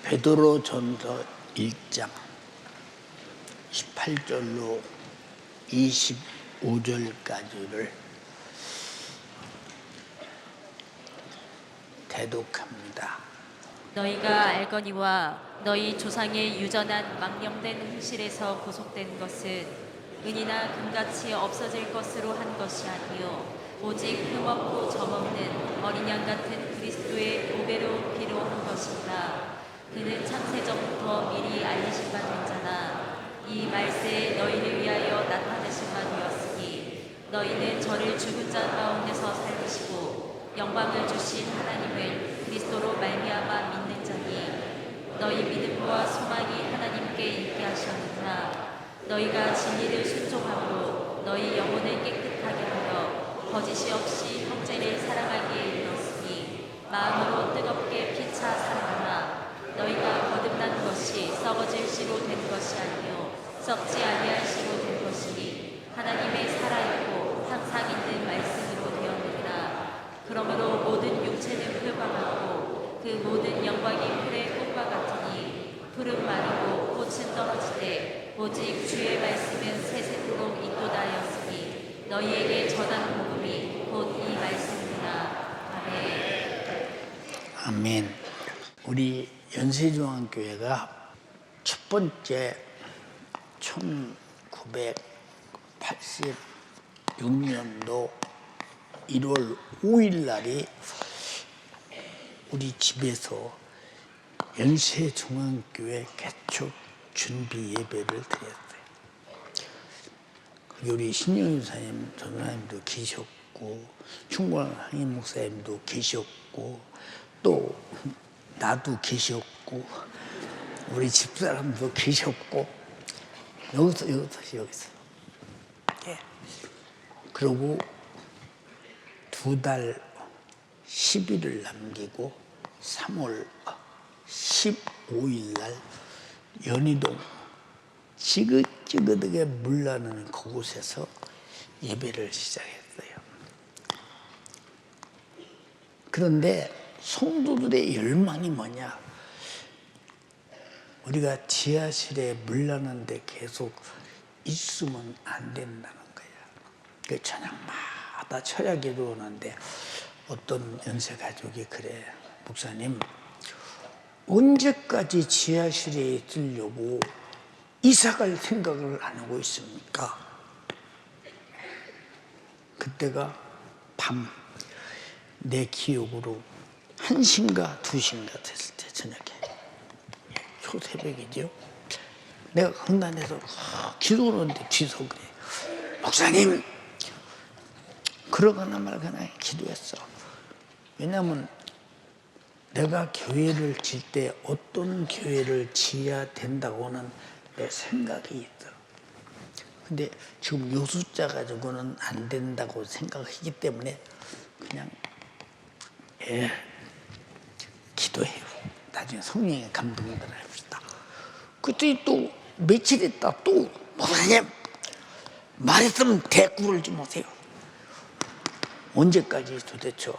베드로전서 1장 18절로 25절까지를 대독합니다. 너희가 알거니와 너희 조상의 유전한 망령된 행실에서 구속된 것은 은이나 금같이 없어질 것으로 한 것이 아니요 오직 흠없고 점없는 어린 양 같은 그리스도의 보배로운 피로 한 것이다. 그는 창세전부터 미리 알리신 바 된 자나 이 말세에 너희를 위하여 나타내신 바 되었으니 너희는 저를 죽은 자 가운데서 살리시고 영광을 주신 하나님을 그리스도로 말미암아 믿는 자니 너희 믿음과 소망이 하나님께 있게 하셨느니라. 너희가 진리를 순종함으로 너희 영혼을 깨끗하게 하여 거짓이 없이 형제를 사랑하기에 이르렀으니 마음으로 뜨겁게 피차 사랑하라. 너희가 거듭난 것이 썩어질 씨로 된 것이 아니요 썩지 아니할 씨로 된 것이니 하나님의 살아있고 항상 있는 말씀으로 되었느니라. 그러므로 모든 육체는 풀과 같고 그 모든 영광이 풀의 꽃과 같으니 풀은 마르고 꽃은 떨어지되 오직 주의 말씀은 세세토록 있도다 하였으니 너희에게 전한 복음이 곧 이 말씀이구나. 아멘. 아멘. 우리 연세중앙교회가 첫 번째 1986년도 1월 5일 날이 우리 집에서 연세중앙교회 개척 준비 예배를 드렸어요. 우리 신영윤 사님, 전사님도 계셨고 충고한 항임 목사님도 계셨고 또 나도 계셨고 우리 집사람도 계셨고 여기서 예. 그리고 2달 10일을 남기고 3월 15일 날 연희동 지긋지긋하게 물나는 그곳에서 예배를 시작했어요. 그런데 성도들의 열망이 뭐냐? 우리가 지하실에 물나는데 계속 있으면 안 된다는 거야. 그 저녁마다 철야 기도하는데 어떤 연세 가족이 그래, 목사님 언제까지 지하실에 있으려고 이사갈 생각을 안 하고 있습니까? 그때가 밤 내 기억으로 1시인가 2시인가 됐을 때 저녁에 초새벽이죠. 내가 강단에서 기도하는데 뒤서 그래, 목사님 그러거나 말거나 기도했어. 왜냐하면 내가 교회를 질 때 어떤 교회를 지어야 된다고는 내 생각이 있어. 근데 지금 요 숫자 가지고는 안 된다고 생각하기 때문에 그냥 기도해요. 나중에 성령의 감동을 받읍시다. 그때 또 며칠 있다 또 목사님 말했으면 대꾸를 좀 하세요. 언제까지 도대체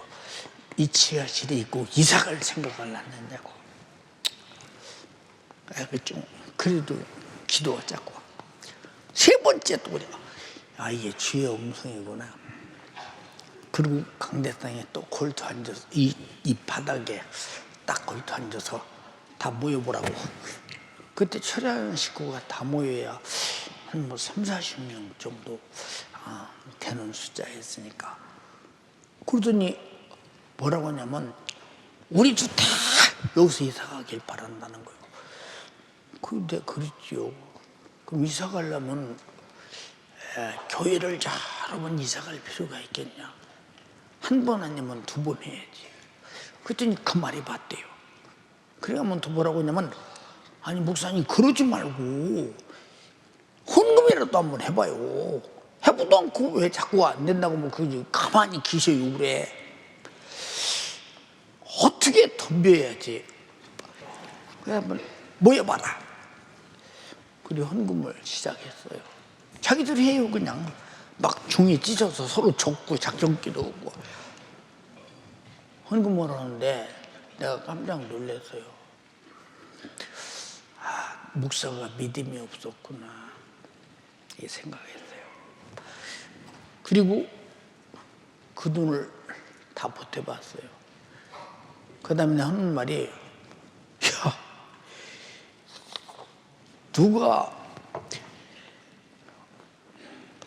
이 지하실에 있고 이사갈 생각을 안 했냐고. 좀 그래도 기도가 작고. 세 번째 또 그래. 아, 이게 주의 음성이구나. 그리고 강대상에 또 골투 앉아서 이 바닥에 딱 골투 앉아서 다 모여보라고. 그때 철야하는 식구가 다 모여야 한 30-40명 정도 되는 숫자였으니까. 그러더니 뭐라고 하냐면 우리도 다 여기서 이사 가길 바란다는 거예요. 근데 그랬지요. 그럼 이사 가려면 교회를 여러 번 이사 갈 필요가 있겠냐. 한 번 아니면 2번 해야지. 그랬더니 그 말이 맞대요. 그래가면 또 뭐라고 하냐면 아니 목사님 그러지 말고 헌금이라도 한번 해봐요. 해보도 않고 왜 자꾸 안 된다고 뭐 그러지 가만히 계셔요 그래. 어떻게 덤벼야지. 그래 한번 모여봐라. 그리고 헌금을 시작했어요. 자기들이 해요. 그냥 막 종이 찢어서 서로 줬고 작전기도 하고 헌금을 하는데 내가 깜짝 놀랐어요. 목사가 믿음이 없었구나 이 생각했어요. 그리고 그 돈을 다 보태봤어요. 그 다음에 하는 말이, 야, 누가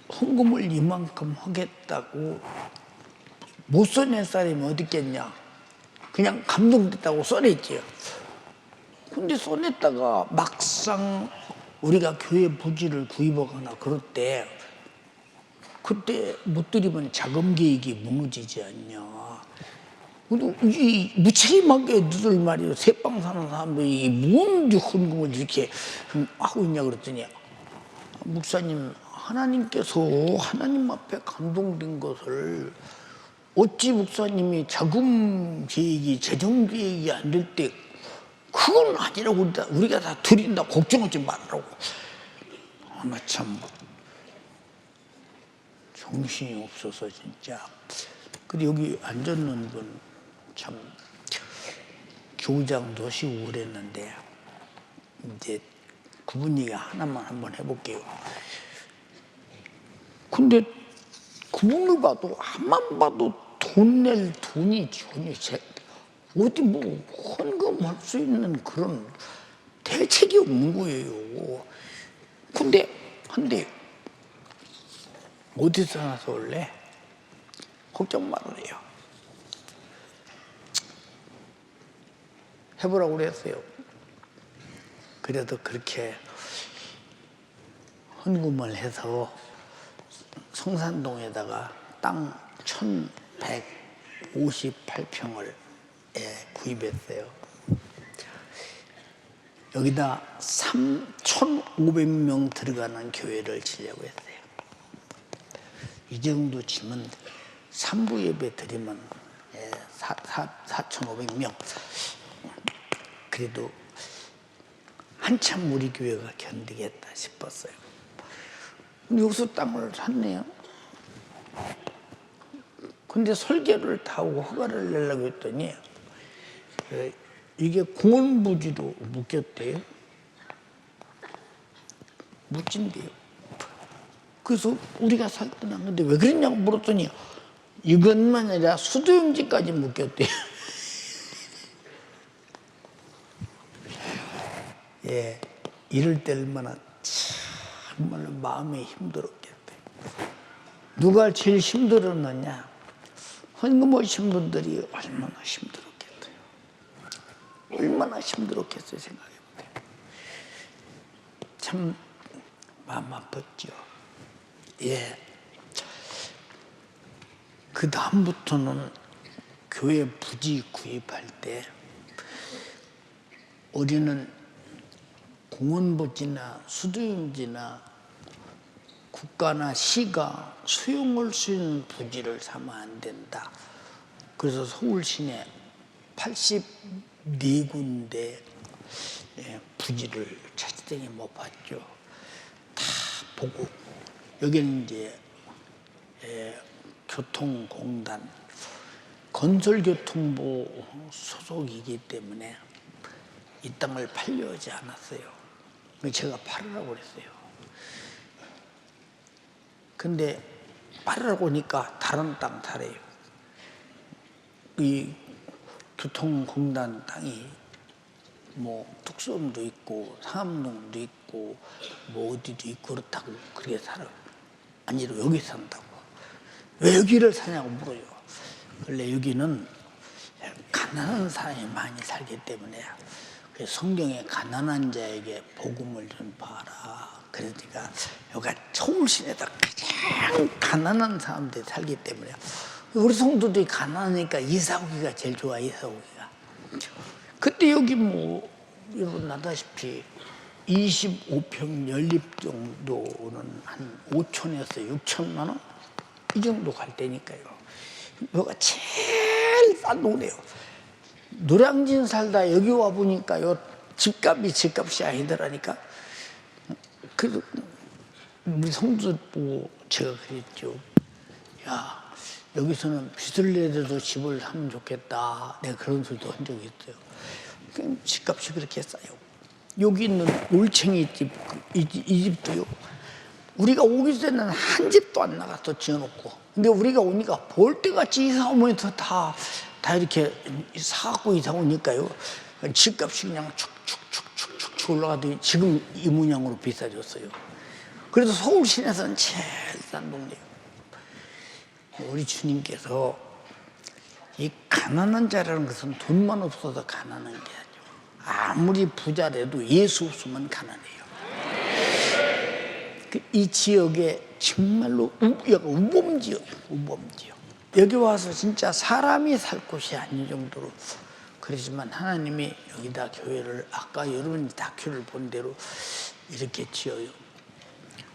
헌금을 이만큼 하겠다고 못 써낸 사람이 어디 있겠냐. 그냥 감동됐다고 써냈지요. 근데 써냈다가 막상 우리가 교회 부지를 구입하거나 그럴 때 그때 못 드리면 자금 계획이 무너지지 않냐. 이 무책임하게 너들 말이요. 새빵 사는 사람들이 뭔 헌금을 이렇게 하고 있냐 그랬더니 목사님 하나님께서 하나님 앞에 감동된 것을 어찌 목사님이 자금 계획이 재정 계획이 안 될 때 그건 아니라고 우리가 다 드린다 걱정하지 말라고. 나 참 정신이 없어서 진짜. 근데 여기 앉았는 분 참 교장도 하시고 그랬는데 이제 그분 얘기 하나만 한번 해볼게요. 근데 그분을 봐도 한만 봐도 돈 낼 돈이 전혀 어디 뭐 헌금할 수 있는 그런 대책이 없는 거예요. 근데 어디서 나서 올래? 걱정 말으래요. 해보라고 그랬어요. 그래도 그렇게 헌금을 해서 성산동에다가 땅 1158평을 구입했어요. 여기다 3,500명 들어가는 교회를 지려고 했어요. 이 정도 치면 3부 예배 드리면 4,500명. 그래도 한참 우리 교회가 견디겠다 싶었어요. 여기서 땅을 샀네요. 근데 설계를 다 하고 허가를 내려고 했더니 이게 공원부지로 묶였대요. 묻힌대요. 그래서 우리가 살 때는 안 근데 왜 그랬냐고 물었더니 이것만 아니라 수도용지까지 묶였대요. 예, 이럴 때 얼마나 정말로 마음이 힘들었겠대요. 누가 제일 힘들었느냐? 헌금 오신 분들이 얼마나 힘들었겠어요. 얼마나 힘들었겠어요, 생각해보세요. 참 마음 아팠죠. 예. 그 다음부터는 교회 부지 구입할 때 우리는 공원부지나 수도용지나 국가나 시가 수용할 수 있는 부지를 사면 안 된다. 그래서 서울 시내 84군데 부지를 찾더니 못 봤죠. 다 보고 여기는 이제 교통공단 건설교통부 소속이기 때문에 이 땅을 팔려 하지 않았어요. 제가 팔으라고 그랬어요. 근데 팔으라고 하니까 다른 땅 사래요. 이 교통공단 땅이 뭐 뚝섬도 있고 상암동도 있고 뭐 어디도 있고 그렇다고 그렇게 살아요. 아니로 여기 산다고. 왜 여기를 사냐고 물어요. 원래 여기는 가난한 사람이 많이 살기 때문에 성경에 가난한 자에게 복음을 전파하라. 그러니까 여기가 서울 시내다 가장 가난한 사람들이 살기 때문에 우리 성도들이 가난하니까 이사 오기가 제일 좋아. 이사 오기가. 그때 여기 뭐 여러분 아다시피 25평 연립 정도는 한 5천에서 6천만 원? 이 정도 갈 때니까요. 여기가 제일 싼 동네요. 노량진 살다 여기 와보니까요. 집값이 아니더라니까. 그래서 우리 성도들 보고 제가 그랬죠. 야, 여기서는 빚을 내더라도 집을 사면 좋겠다. 내가 그런 소리도 한 적이 있어요. 집값이 그렇게 싸요. 여기 있는 올챙이 집, 이 집도요. 우리가 오기 전에는 한 집도 안 나가서 지어놓고, 근데 우리가 오니까 볼때같이 이사 오면서 다 이렇게 사갖고 이사 오니까요. 집값이 그냥 축축축축축 올라가더니 지금 이 문양으로 비싸졌어요. 그래서 서울 시내에서는 제일 싼 동네예요. 우리 주님께서 이 가난한 자라는 것은 돈만 없어서 가난한 게 아니에요. 아무리 부자라도 예수 없으면 가난해요. 이 지역에 정말로 우범지역이에요. 우범지역. 여기 와서 진짜 사람이 살 곳이 아닌 정도로 그러지만 하나님이 여기다 교회를 아까 여러분이 다큐를 본 대로 이렇게 지어요.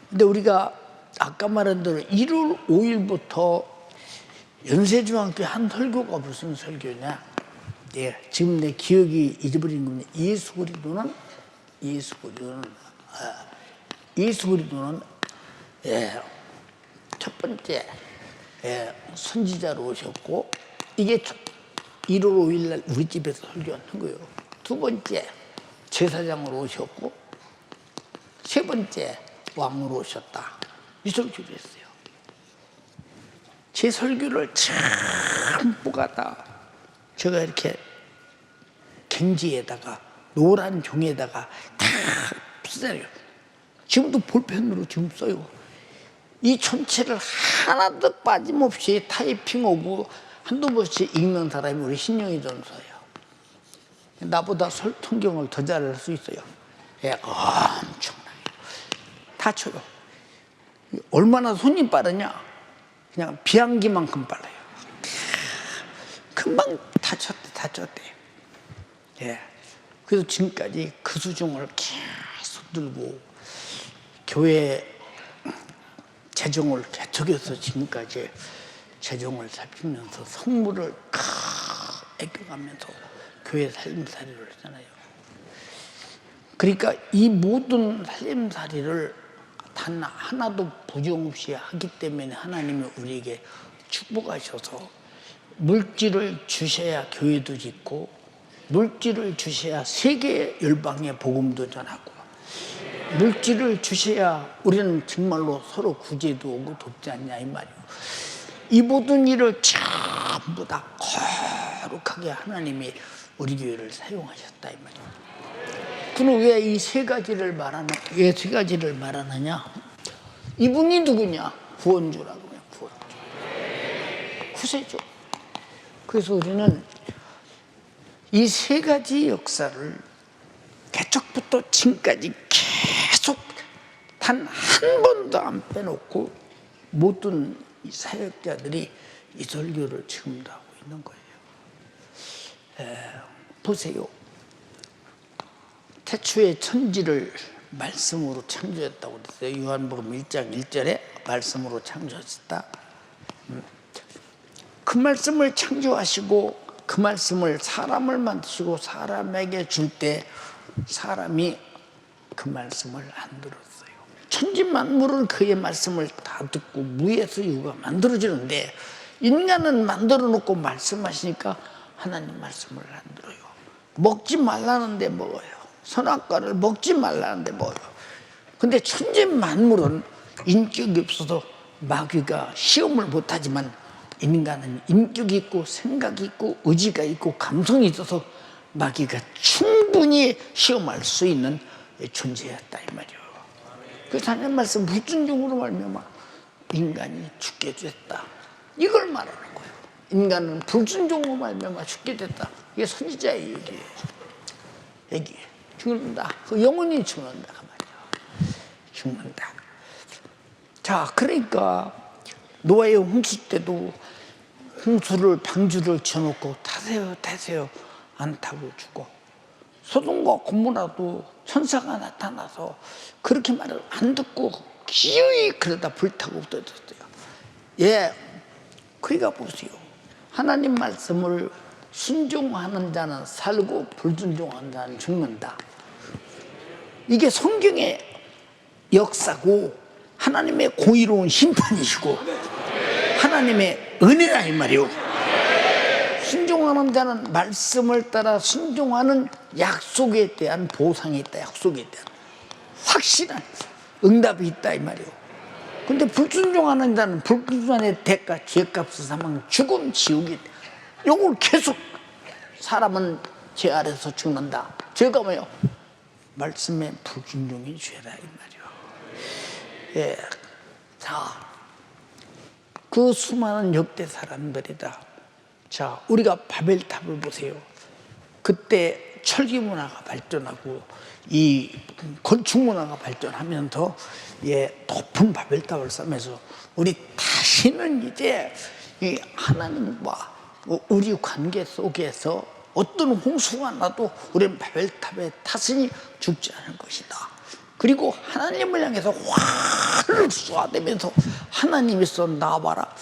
근데 우리가 아까 말한 대로 1월 5일부터 연세중학교 한 설교가 무슨 설교냐? 예, 지금 내 기억이 잊어버린 겁니다. 예수 그리스도는 예, 첫 번째 선지자로 오셨고, 이게 1월 5일 날 우리 집에서 설교하는 거예요. 두 번째 제사장으로 오셨고, 세 번째 왕으로 오셨다. 이 설교를 했어요. 제 설교를 전부 갖다 제가 이렇게 갱지에다가 노란 종이에다가 다 써요. 지금도 볼펜으로 지금 써요. 이 전체를 하나도 빠짐없이 타이핑하고 한두 번씩 읽는 사람이 우리 신영희 전사예요. 나보다 성경을 더 잘할 수 있어요. 엄청나게 다 쳐요. 얼마나 손이 빠르냐? 그냥 비행기만큼 빨라요. 금방 다 쳤대. 예. 그래서 지금까지 그 수종을 계속 들고 교회 재정을 개척해서 지금까지 재정을 살피면서 성물을 아껴가면서 교회 살림살이를 하잖아요. 그러니까 이 모든 살림살이를 단 하나도 부정 없이 하기 때문에 하나님이 우리에게 축복하셔서 물질을 주셔야 교회도 짓고, 물질을 주셔야 세계 열방의 복음도 전하고, 물질을 주셔야 우리는 정말로 서로 구제도 오고 돕지 않냐 이 말이에요. 이 모든 일을 전부 다 거룩하게 하나님이 우리 교회를 사용하셨다 이 말이에요. 그럼 왜 이 세 가지를 말하느냐? 이분이 누구냐? 구원주라고 해요. 구원주. 구세주. 그래서 우리는 이 세 가지 역사를 개척부터 지금까지 계속 단 한 번도 안 빼놓고 모든 이 사역자들이 이 설교를 지금도 하고 있는 거예요. 보세요. 태초에 천지를 말씀으로 창조했다고 그랬어요. 요한복음 1장 1절에 말씀으로 창조하셨다. 그 말씀을 창조하시고 그 말씀을 사람을 만드시고 사람에게 줄 때 사람이 그 말씀을 안 들었어요. 천지 만물은 그의 말씀을 다 듣고 무에서 유가 만들어지는데 인간은 만들어 놓고 말씀하시니까 하나님 말씀을 안 들어요. 먹지 말라는데 먹어요. 선악과를 먹지 말라는데 먹어요. 근데 천지 만물은 인격이 없어서 마귀가 시험을 못하지만 인간은 인격이 있고 생각이 있고 의지가 있고 감성이 있어서 마귀가 충분히 시험할 수 있는 존재였다 이 말이에요. 그래서 하나님 말씀 불순종으로 말미암아 인간이 죽게 됐다. 이걸 말하는 거예요. 인간은 불순종으로 말미암아 죽게 됐다. 이게 선지자의 얘기예요. 얘기예요. 죽는다. 그 영혼이 죽는다 그 말이에요. 죽는다. 자, 그러니까 노아의 홍수 때도 홍수를 방주를 쳐놓고 타세요 안 타고 죽고, 소돔과 고모라도 천사가 나타나서 그렇게 말을 안 듣고 기어이 그러다 불타고 떨어졌어요. 예, 그러니까 보세요. 하나님 말씀을 순종하는 자는 살고 불순종하는 자는 죽는다. 이게 성경의 역사고 하나님의 공의로운 심판이시고 하나님의 은혜라 이 말이요. 순종하는 자는 말씀을 따라 순종하는 약속에 대한 보상이 있다. 약속에 대한 확실한 응답이 있다 이 말이요. 근데 불순종하는 자는 불순종의 대가, 죄값을 사망, 죽음, 지옥이 있다. 요걸 계속 사람은 죄 아래서 죽는다. 죄가 뭐요? 말씀에 불순종이 죄라 이 말이요. 예, 자, 그 수많은 역대 사람들이다. 자, 우리가 바벨탑을 보세요. 그때 철기 문화가 발전하고 이 건축 문화가 발전하면서 예, 높은 바벨탑을 쌓으면서 우리 다시는 이제 이 하나님과 우리 관계 속에서 어떤 홍수가 나도 우리는 바벨탑의 탓이 죽지 않을 것이다. 그리고 하나님을 향해서 화를 쏘아대면서 하나님이서 나와라.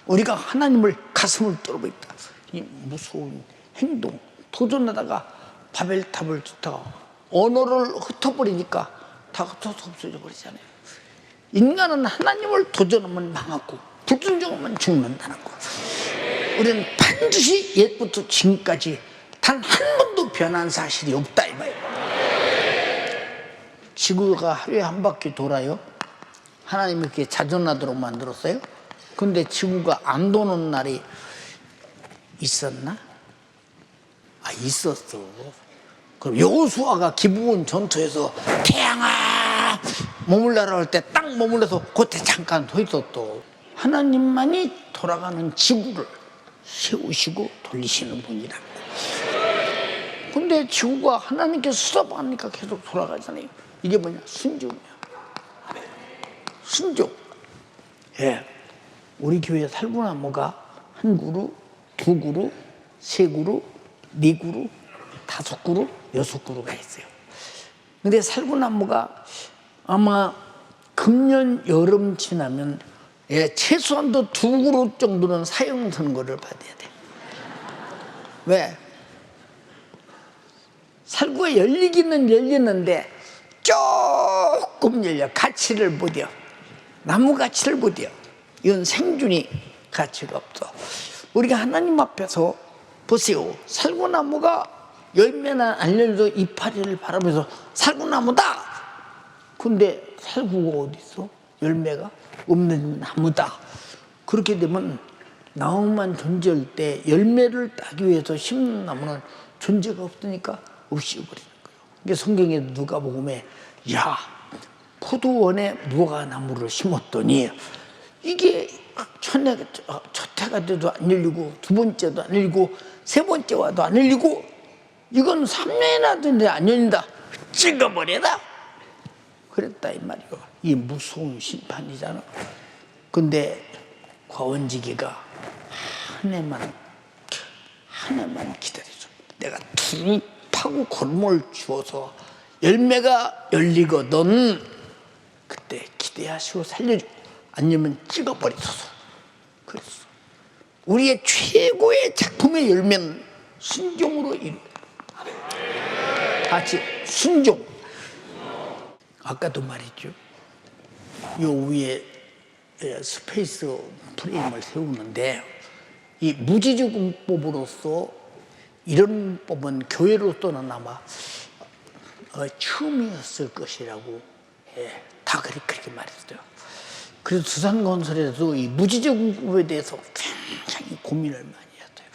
우리가 하나님을 가슴을 뚫어버렸다. 이 무서운 행동, 도전하다가 바벨탑을 짓다가 언어를 흩어버리니까 다 흩어서 없어져 버리잖아요. 인간은 하나님을 도전하면 망하고 불순종하면 죽는다는 거. 우리는 반드시 옛부터 지금까지 단 한 번도 변한 사실이 없다 이 말이에요. 지구가 하루에 한 바퀴 돌아요. 하나님이 이렇게 자전하도록 만들었어요. 근데 지구가 안 도는 날이 있었나? 아, 있었어. 그럼 여호수아가 기브온 전투에서 태양아 머물러라 할 때 딱 머물러서 그때 잠깐 서 있었어. 하나님만이 돌아가는 지구를 세우시고 돌리시는 분이라고. 근데 지구가 하나님께 수습하니까 계속 돌아가잖아요. 이게 뭐냐? 순종이야. 순종. 예. 우리 교회 살구나무가 한 그루, 두 그루, 세 그루, 네 그루, 다섯 그루, 여섯 그루가 있어요. 근데 살구나무가 아마 금년 여름 지나면 예, 최소한도 두 그루 정도는 사형 선고를 받아야 돼. 왜? 살구가 열리기는 열리는데 조금 열려. 가치를 못 이어. 나무 가치를 못 이어. 이건 생존이 가치가 없어. 우리가 하나님 앞에서 보세요. 살구나무가 열매나 안 열려도 이파리를 바라면서 살구나무다. 근데 살구가 어디 있어? 열매가 없는 나무다. 그렇게 되면 나무만 존재할 때 열매를 따기 위해서 심는 나무는 존재가 없으니까 없이 버리는 거예요. 이게 성경에 누가복음에 야 포도원에 무화과나무를 심었더니 이게 첫 해가 돼도 안 열리고 두 번째도 안 열리고 세 번째 와도 안 열리고 이건 3년이나 됐는데 안 열린다. 찍어버려라. 그랬다 이 말이요. 이 무서운 심판이잖아. 근데 과원지기가 하나만 기다려줘. 내가 둘 파고 골몰 주어서 열매가 열리거든. 그때 기대하시고 살려줘. 아니면 찍어버리소서. 그랬어. 우리의 최고의 작품의 열매는 순종으로 이루. 같이 순종. 아까도 말했죠. 요 위에 스페이스 프레임을 세우는데 이 무지주공법으로서 이런 법은 교회로서는 아마 처음이었을 것이라고 다 그렇게 말했어요. 그래서 두산건설에도 이 무지주공법에 대해서 굉장히 고민을 많이 했어요.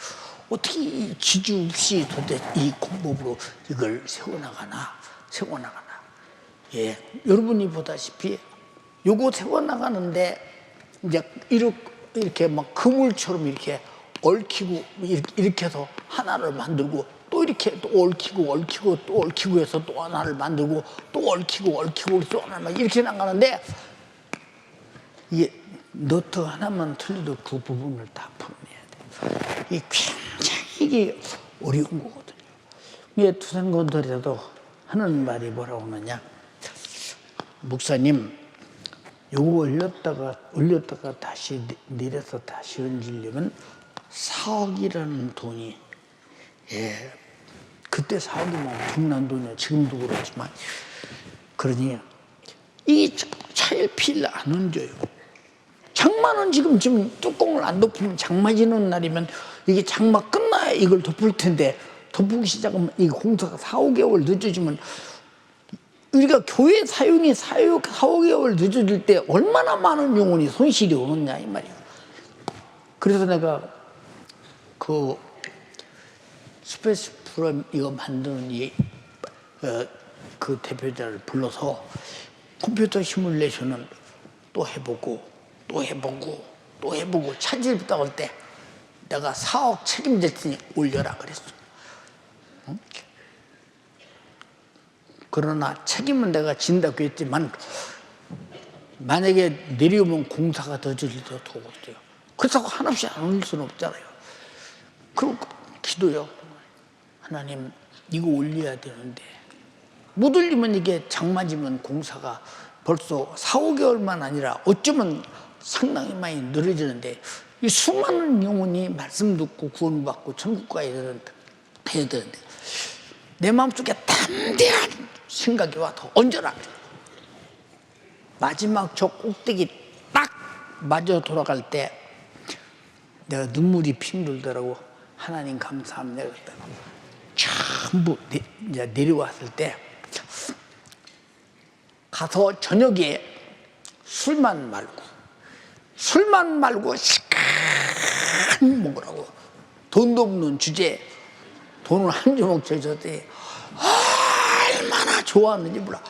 어떻게 이 지주 없이 도대체 이 공법으로 이걸 세워나가나. 예, 여러분이 보다시피 요거 세워나가는데 이제 이렇게 막 그물처럼 이렇게 얽히고 이렇게 해서 하나를 만들고 또 이렇게 또 얽히고 또 얽히고 해서 또 하나를 만들고 또 얽히고 또 하나를 이렇게 나가는데 이게 너트 하나만 틀려도 그 부분을 다 풀어내야 돼. 이게 굉장히 이게 어려운 거거든요. 이게 두산건설에도 하는 말이 뭐라고 하느냐. 목사님, 요거 올렸다가 다시 내려서 다시 얹으려면 4억이라는 돈이, 그때 4억이면 엄청난 돈이야. 지금도 그렇지만. 그러니, 이 차일피일 안 얹어요. 장마는 지금 뚜껑을 안 덮으면 장마 지는 날이면 이게 장마 끝나야 이걸 덮을 텐데 덮기 시작하면 이 공사가 4, 5개월 늦어지면 우리가 교회 사용이 4, 5개월 늦어질 때 얼마나 많은 영혼이 손실이 오느냐 이 말이야. 그래서 내가 그 스페이스 프로그램 이거 만드는 그 대표자를 불러서 컴퓨터 시뮬레이션을 또 해보고 또 해보고 또 해보고 차질이 붙다고 할 때 내가 4억 책임질 테니 올려라 그랬어. 응? 그러나 책임은 내가 진다고 했지만 만약에 내려오면 공사가 더 질리도 도고요. 그렇다고 한없이 안 올릴 수는 없잖아요. 그리고 기도요. 하나님 이거 올려야 되는데 못 올리면 이게 장마지면 공사가 벌써 4, 5개월만 아니라 어쩌면 상당히 많이 늘어지는데 이 수많은 영혼이 말씀 듣고 구원받고 천국 가야 되는데 내 마음속에 담대한 생각이 와서 얹어라. 마지막 저 꼭대기 딱 맞아 돌아갈 때 내가 눈물이 핑 돌더라고. 하나님 감사합니다. 전부 이제 내려왔을 때 가서 저녁에 술만 말고 시간 먹으라고. 돈도 없는 주제에 돈을 한 주먹 줘줬더니 얼마나 좋아하는지 몰라.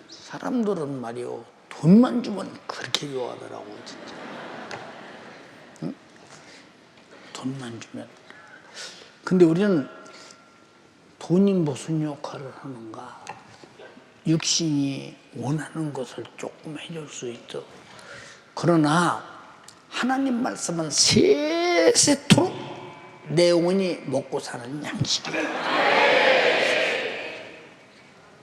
사람들은 말이요 돈만 주면 그렇게 좋아하더라고 진짜. 응? 돈만 주면. 근데 우리는 돈이 무슨 역할을 하는가? 육신이 원하는 것을 조금 해줄 수 있어. 그러나 하나님 말씀은 세세토록 내 영혼이 먹고 사는 양식이에요.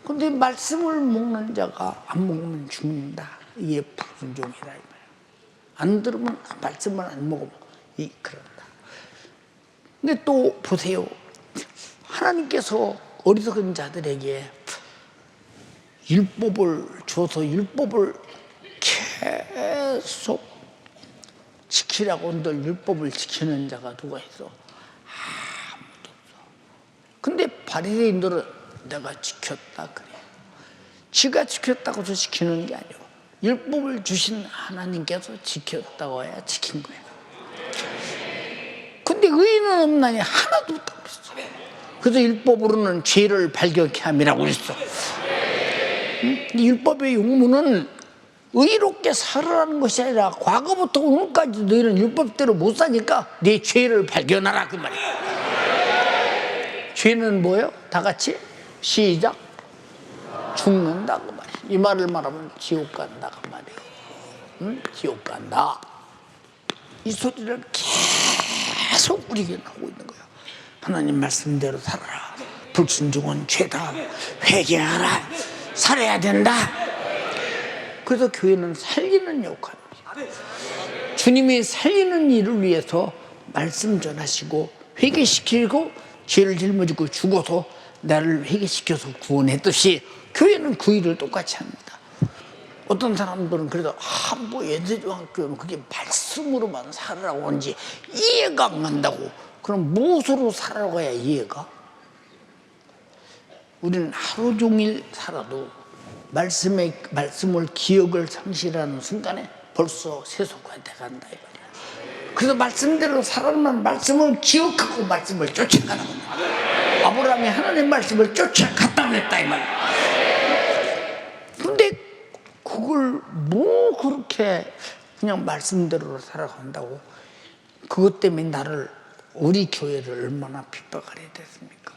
근데 말씀을 먹는 자가 안 먹으면 죽는다. 이게 불순종이다 이 말이야. 안 들으면 말씀을 안 먹으면 그런다. 근데 또 보세요. 하나님께서 어리석은 자들에게 율법을 줘서 율법을 계속 지키라고 늘 율법을 지키는 자가 누가 있어? 아무도 없어. 근데 바리새인들은 내가 지켰다 그래. 지가 지켰다고 해서 지키는 게 아니고 율법을 주신 하나님께서 지켰다고 해야 지킨 거야. 근데 의인은 없나니 하나도 없다고 했어. 그래서 율법으로는 죄를 발견케 함이라고 했어. 율법의 용무는 의롭게 살아라는 것이 아니라 과거부터 오늘까지 너희는 율법대로 못 사니까 네 죄를 발견하라 그 말이야. 죄는 뭐예요? 다 같이 시작. 죽는다 그 말이야. 이 말을 말하면 지옥 간다 그 말이에요. 응? 지옥 간다. 이 소리를 계속 우리에게 하고 있는 거야. 하나님 말씀대로 살아라. 불순종은 죄다. 회개하라. 살아야 된다. 그래서 교회는 살리는 역할입니다. 주님이 살리는 일을 위해서 말씀 전하시고 회개시키고 죄를 짊어지고 죽어서 나를 회개시켜서 구원했듯이 교회는 그 일을 똑같이 합니다. 어떤 사람들은 그래도 뭐 예대중학교는 그게 말씀으로만 살아라고 하는지 이해가 안 간다고. 그럼 무엇으로 살아라고 해야 이해가? 우리는 하루 종일 살아도 말씀을 기억을 상실하는 순간에 벌써 세속화돼 간다 이 말이야. 그래서 말씀대로 살아면 말씀을 기억하고 말씀을 쫓아가는 거야. 아브라함이 하나님 말씀을 쫓아갔다 그랬다 이 말이야. 근데 그걸 뭐 그렇게 그냥 말씀대로 살아간다고. 그것 때문에 우리 교회를 얼마나 핍박을 해야 됐습니까?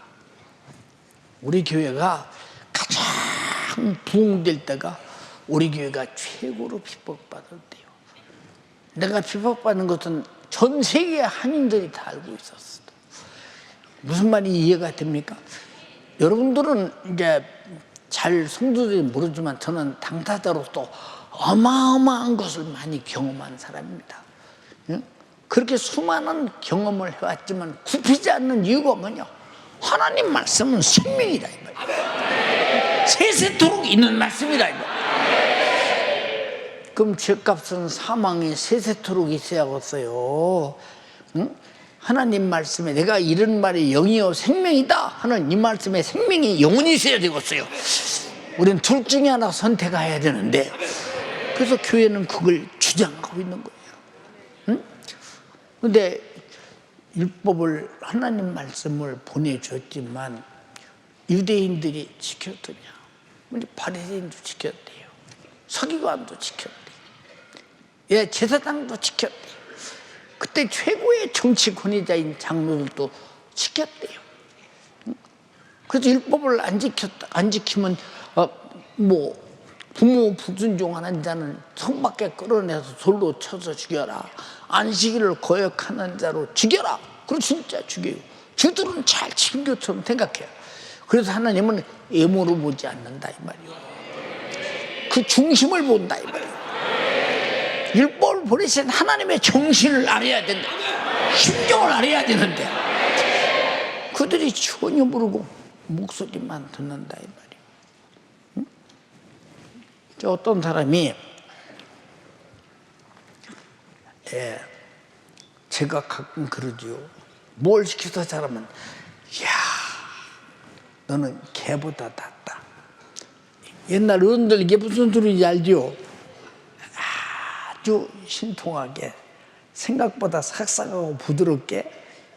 우리 교회가 가장 부흥될 때가 우리 교회가 최고로 핍박받을 때요. 내가 핍박받는 것은 전 세계 한인들이 다 알고 있었어. 무슨 말이 이해가 됩니까? 여러분들은 이제 잘 성도들이 모르지만 저는 당사자로서 어마어마한 것을 많이 경험한 사람입니다. 그렇게 수많은 경험을 해왔지만 굽히지 않는 이유가 뭐냐? 하나님 말씀은 생명이다 이 말이야. 세세토록 있는 말씀이다 이 말이야. 그럼 죄값은 사망이 세세토록 있어야겠어요. 응? 하나님 말씀에 내가 이런 말이 영이요 생명이다 하는 이 말씀에 생명이 영원히 있어야 되겠어요. 우리는 둘 중에 하나 선택해야 되는데, 그래서 교회는 그걸 주장하고 있는 거예요. 응? 근데 율법을, 하나님 말씀을 보내줬지만 유대인들이 지켰더냐? 우리 바리새인도 지켰대요. 서기관도 지켰대요. 예, 제사장도 지켰대요. 그때 최고의 정치 권위자인 장로들도 지켰대요. 그래서 율법을 안 지키면 부모 불순종하는 자는 성 밖에 끌어내서 돌로 쳐서 죽여라. 안식일을 거역하는 자로 죽여라. 그럼 진짜 죽여요. 저들은 잘 지킨 것처럼 생각해요. 그래서 하나님은 애모로 보지 않는다 이 말이요. 그 중심을 본다 이 말이요. 율법을 보내신 하나님의 정신을 알아야 된다. 심정을 알아야 되는데 그들이 전혀 모르고 목소리만 듣는다 이 말이요. 응? 저 어떤 사람이 제가 가끔 그러지요. 뭘 시켜서 잘하면 야 너는 개보다 낫다. 옛날 어른들 이게 무슨 소리인지 알지요? 아주 신통하게 생각보다 삭삭하고 부드럽게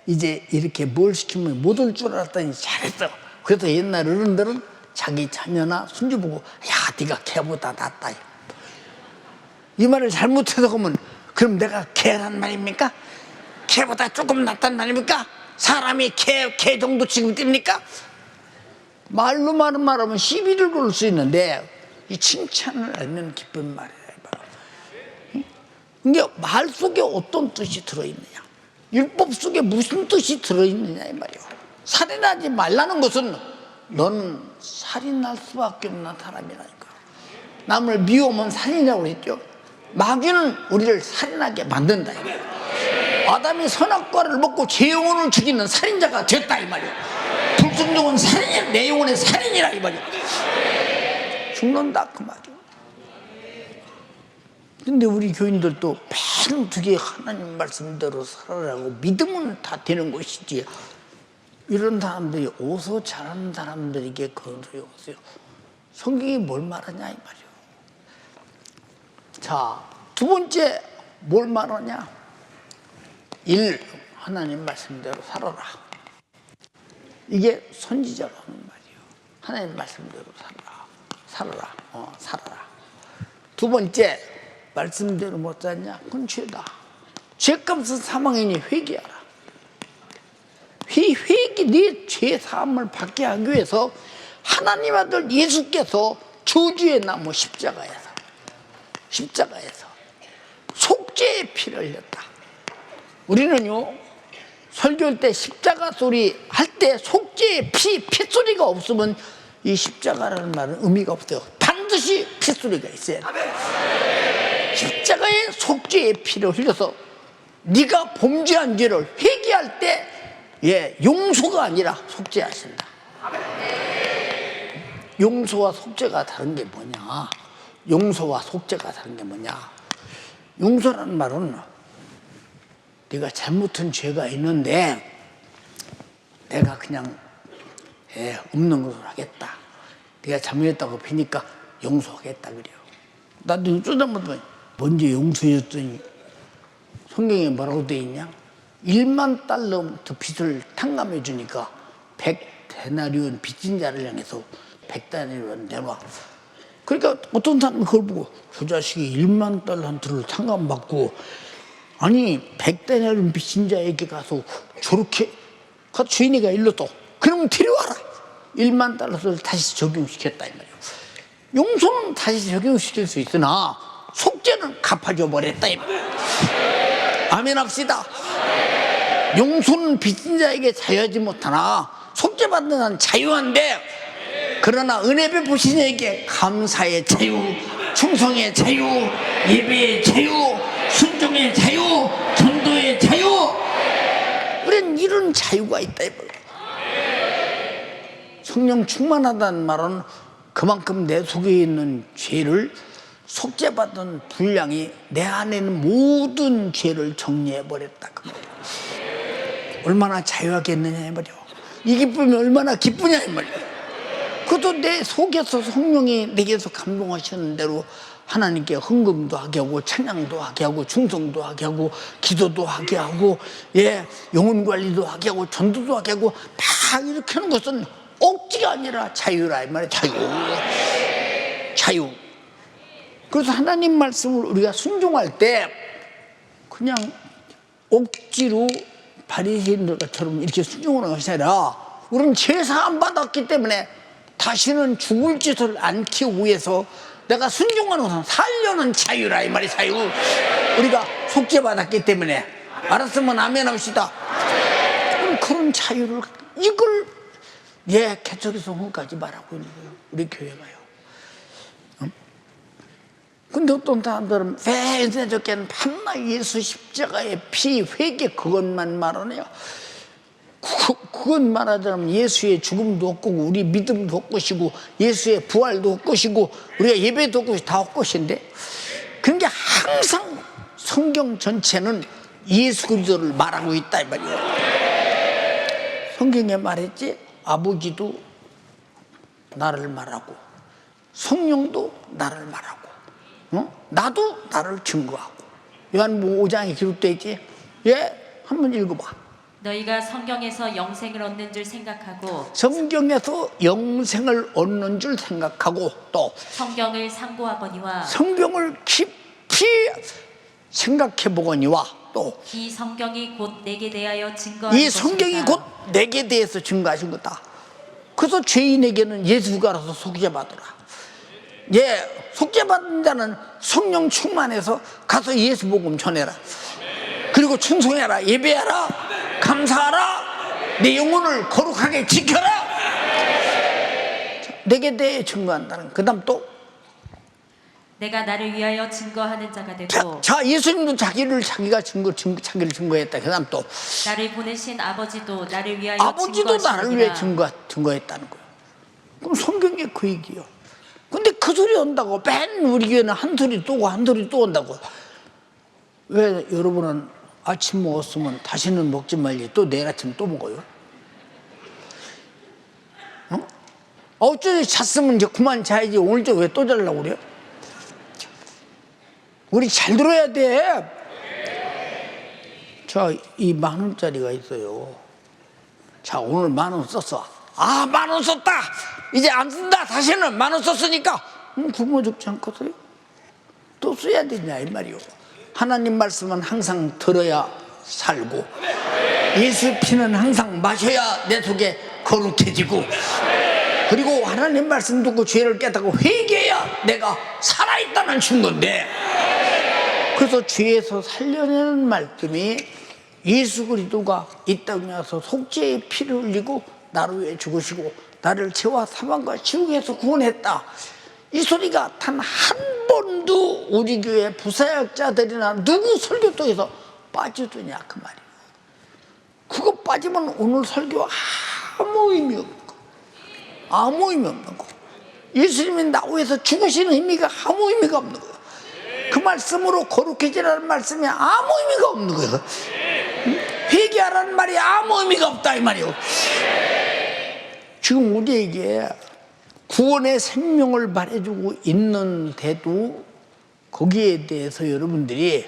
이제 이렇게 뭘 시키면 못 올 줄 알았더니 잘했어. 그래서 옛날 어른들은 자기 자녀나 손주 보고 야 네가 개보다 낫다. 이 말을 잘못해서 보면 그럼 내가 개란 말입니까? 개보다 조금 낫단 말입니까? 사람이 개 정도 지금 띱니까? 말로만 말하면 시비를 걸 수 있는데 이 칭찬을 알면 기쁜 말이야. 이게 말 속에 어떤 뜻이 들어있느냐, 율법 속에 무슨 뜻이 들어있느냐 이 말이야. 살인하지 말라는 것은 너는 살인할 수밖에 없는 사람이라니까. 남을 미워하면 살인이라고 그랬죠. 마귀는 우리를 살인하게 만든다 이 말이야. 아담이 선악과를 먹고 제 영혼을 죽이는 살인자가 됐다 이 말이야. 불순종은 살인이야. 내 영혼의 살인이라 이 말이야. 죽는다 그 말이야. 근데 우리 교인들도 팽두개 하나님 말씀대로 살아라고 믿으면 다 되는 것이지. 이런 사람들이 어서 잘하는 사람들에게 그런 소리 없어요. 성경이 뭘 말하냐 이 말이야. 자, 두 번째 뭘 말하냐? 하나님 말씀대로 살아라. 이게 선지자가 하는 말이에요. 하나님 말씀대로 살아라. 살아라. 두 번째, 말씀대로 못 살냐? 그건 죄다. 죄값은 사망이니 회개하라. 네 죄 사함을 받게 하기 위해서 하나님 아들 예수께서 저주의 나무 십자가에서 속죄의 피를 흘렸다. 우리는요 설교할 때 십자가 소리 할 때 속죄의 핏소리가 없으면 이 십자가라는 말은 의미가 없어요. 반드시 핏소리가 있어야 돼. 십자가에 속죄의 피를 흘려서 네가 범죄한 죄를 회개할 때 용서가 아니라 속죄하신다. 용서와 속죄가 다른 게 뭐냐? 용서와 속죄가 다른 게 뭐냐? 용서라는 말은 네가 잘못한 죄가 있는데 내가 그냥 없는 것으로 하겠다. 네가 잘못했다고 비니까 용서하겠다 그래요. 나도 쪼다보면 먼저 용서했더니 성경에 뭐라고 돼 있냐? 1만 달러부터 빚을 탕감해 주니까 100데나리온 빚진 자를 향해서 100데나리온 내놔. 그러니까 어떤 사람이 그걸 보고 저 자식이 1만 달러를 탕감받고 아니 100데나리온 빚진 자에게 가서 저렇게 주인이가 일러도 그러면 데려와라. 1만 달러를 다시 적용시켰다 이 말이에요. 용서는 다시 적용시킬 수 있으나 속죄는 갚아줘 버렸다 이 말이에요. 아멘 합시다. 용서는 빚진 자에게 자유하지 못하나 속죄받는 한 자유한데, 그러나 은혜 베푸신 이에게 감사의 자유, 충성의 자유, 예배의 자유, 순종의 자유, 전도의 자유, 우리는 이런 자유가 있다. 성령 충만하다는 말은 그만큼 내 속에 있는 죄를 속죄받은 분량이 내 안에 있는 모든 죄를 정리해버렸다 그 말이에요. 얼마나 자유하겠느냐 이 말이야. 이 기쁨이 얼마나 기쁘냐 이 말이야. 그것도 내 속에서 성령이 내게서 감동하시는 대로 하나님께 헌금도 하게 하고 찬양도 하게 하고 충성도 하게 하고 기도도 하게 하고 영혼 관리도 하게 하고 전도도 하게 하고 다 이렇게 하는 것은 억지가 아니라 자유라 이 말이야. 자유. 그래서 하나님 말씀을 우리가 순종할 때 그냥 억지로 바리새인들처럼 이렇게 순종하는 것이 아니라 우리는 제사함 받았기 때문에 다시는 죽을 짓을 않기 위해서 내가 순종하는 것은 살려는 자유라 이 말이. 자유. 우리가 속죄받았기 때문에. 알았으면 아멘 합시다. 그런 자유를 이걸 개척에서 후까지 말하고 있는 거예요. 우리 교회가요. 근데 어떤 사람들은 왜 저께는 밤낮 예수 십자가의 피 회개 그것만 말하네요. 그것 말하자면 예수의 죽음도 헛것이고 우리 믿음도 헛것이고 예수의 부활도 헛것이고 우리가 예배도 헛것이 다 헛것인데, 그런 게 항상 성경 전체는 예수 그리스도를 말하고 있다 이 말이에요. 성경에 말했지, 아버지도 나를 말하고 성령도 나를 말하고 나도 나를 증거하고. 요한복음 5장에 기록되어 있지. 한번 읽어봐. 너희가 성경에서 영생을 얻는 줄 생각하고 성경에서 영생을 얻는 줄 생각하고 또 성경을 상고하거니와 성경을 깊이 생각해 보거니와 또 이 성경이 곧 내게 대하여 증거하는 이 성경이 곧 내게 대해서 증거하신 거다. 그래서 죄인에게는 예수가 알아서 속죄받으라. 속죄받은 자는 성령 충만해서 가서 예수 복음 전해라. 그리고 충성해라. 예배하라. 감사하라. 내 영혼을 거룩하게 지켜라. 내게 대해 증거한다는. 그 다음 또 내가 나를 위하여 증거하는 자가 되고. 자, 예수님도 자기를 증거했다. 그 다음 또 나를 보내신 아버지도 나를 위하여 아버지도 나를 위해 증거했다는 거예요. 그럼 성경에 그 얘기요. 근데 그 소리 온다고 맨 우리 교회는 한 소리 또 오고 한 소리 또 온다고. 왜 여러분은 아침 먹었으면 다시는 먹지 말지 또 내일 아침 또 먹어요? 어쩌지 잤으면 이제 그만 자야지. 오늘 저 왜 또 자려고 그래요? 우리 잘 들어야 돼. 자, 이 10,000원짜리가 있어요. 자, 오늘 10,000원 썼어. 10,000원 썼다. 이제 안 쓴다. 다시는 10,000원 썼으니까 굶어 죽지 않겠어요? 또 써야 되냐 이 말이요. 하나님 말씀은 항상 들어야 살고 예수 피는 항상 마셔야 내 속에 거룩해지고, 그리고 하나님 말씀 듣고 죄를 깨닫고 회개해야 내가 살아있다는 증거인데, 그래서 죄에서 살려내는 말씀이 예수 그리스도가 이 땅에 와서 속죄의 피를 흘리고 나를 위해 죽으시고 나를 죄와 사망과 지옥에서 구원했다. 이 소리가 단 한 번도 우리 교회 부사역자들이나 누구 설교통에서 빠져드냐 그 말이에요. 그거 빠지면 오늘 설교 아무 의미 없는 거. 아무 의미 없는 거. 예수님이 나오에서 죽으시는 의미가 아무 의미가 없는 거예요. 그 말씀으로 거룩해지라는 말씀이 아무 의미가 없는 거예요. 회개하라는 말이 아무 의미가 없다 이 말이에요. 지금 우리에게 구원의 생명을 말해주고 있는데도 거기에 대해서 여러분들이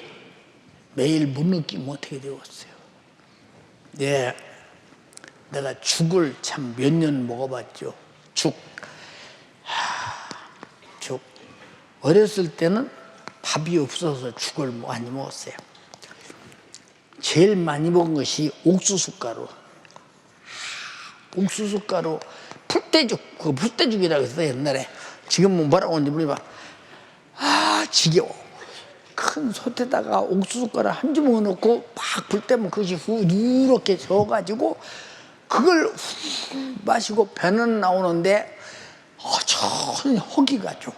매일 못 느끼면 어떻게 되었어요? 내가 죽을 참 몇 년 먹어봤죠. 죽. 어렸을 때는 밥이 없어서 죽을 많이 먹었어요. 제일 많이 먹은 것이 옥수수가루. 옥수수가루 풀떼죽, 그 풀떼죽이라고 했어요 옛날에. 지금은 뭐라고 하는지 모르겠지만 지겨워. 큰 솥에다가 옥수수가루 한 주먹 넣고 막 불 때면 그것이 누렇게 져가지고 그걸 후 마시고 배는 나오는데 천히 허기가 죠.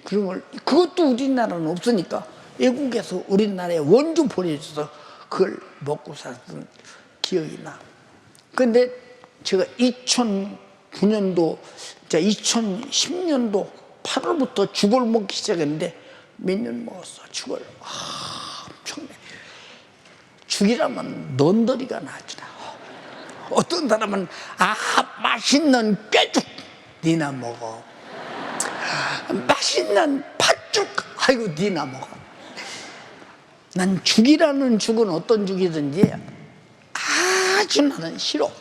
그런 걸, 그것도 우리나라는 없으니까 외국에서 우리나라에 원주 보내줘서 그걸 먹고 살았던 기억이 나. 근데 제가 2009년도, 2010년도 8월부터 죽을 먹기 시작했는데 몇 년 먹었어, 죽을. 엄청나게. 죽이라면 넌더리가 나주라. 어떤 사람은 맛있는 꾀죽 니나 먹어. 맛있는 팥죽 아이고 니나 먹어. 난 죽이라는 죽은 어떤 죽이든지 아주 나는 싫어.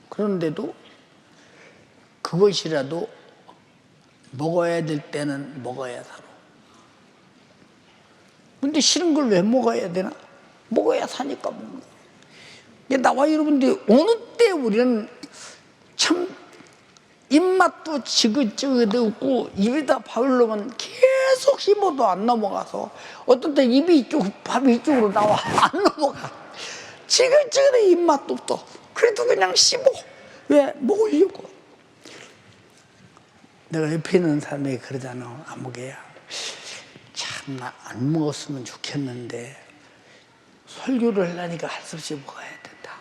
그런데도 그것이라도 먹어야 될 때는 먹어야 살아. 근데 싫은 걸 왜 먹어야 되나? 먹어야 사니까 먹는 거야. 나와 여러분들 어느 때 우리는 참 입맛도 지긋지긋하고 입에다 밥을 넣으면 계속 씹어도 안 넘어가서 어떤 때 입이 이쪽, 밥이 이쪽으로 나와 안 넘어가. 지긋지긋해 입맛도 없어. 그래도 그냥 씹어. 왜? 먹으려고. 내가 옆에 있는 사람이 그러잖아. 아무개야. 참, 나 안 먹었으면 좋겠는데 설교를 하려니까 할 수 없이 먹어야 된다.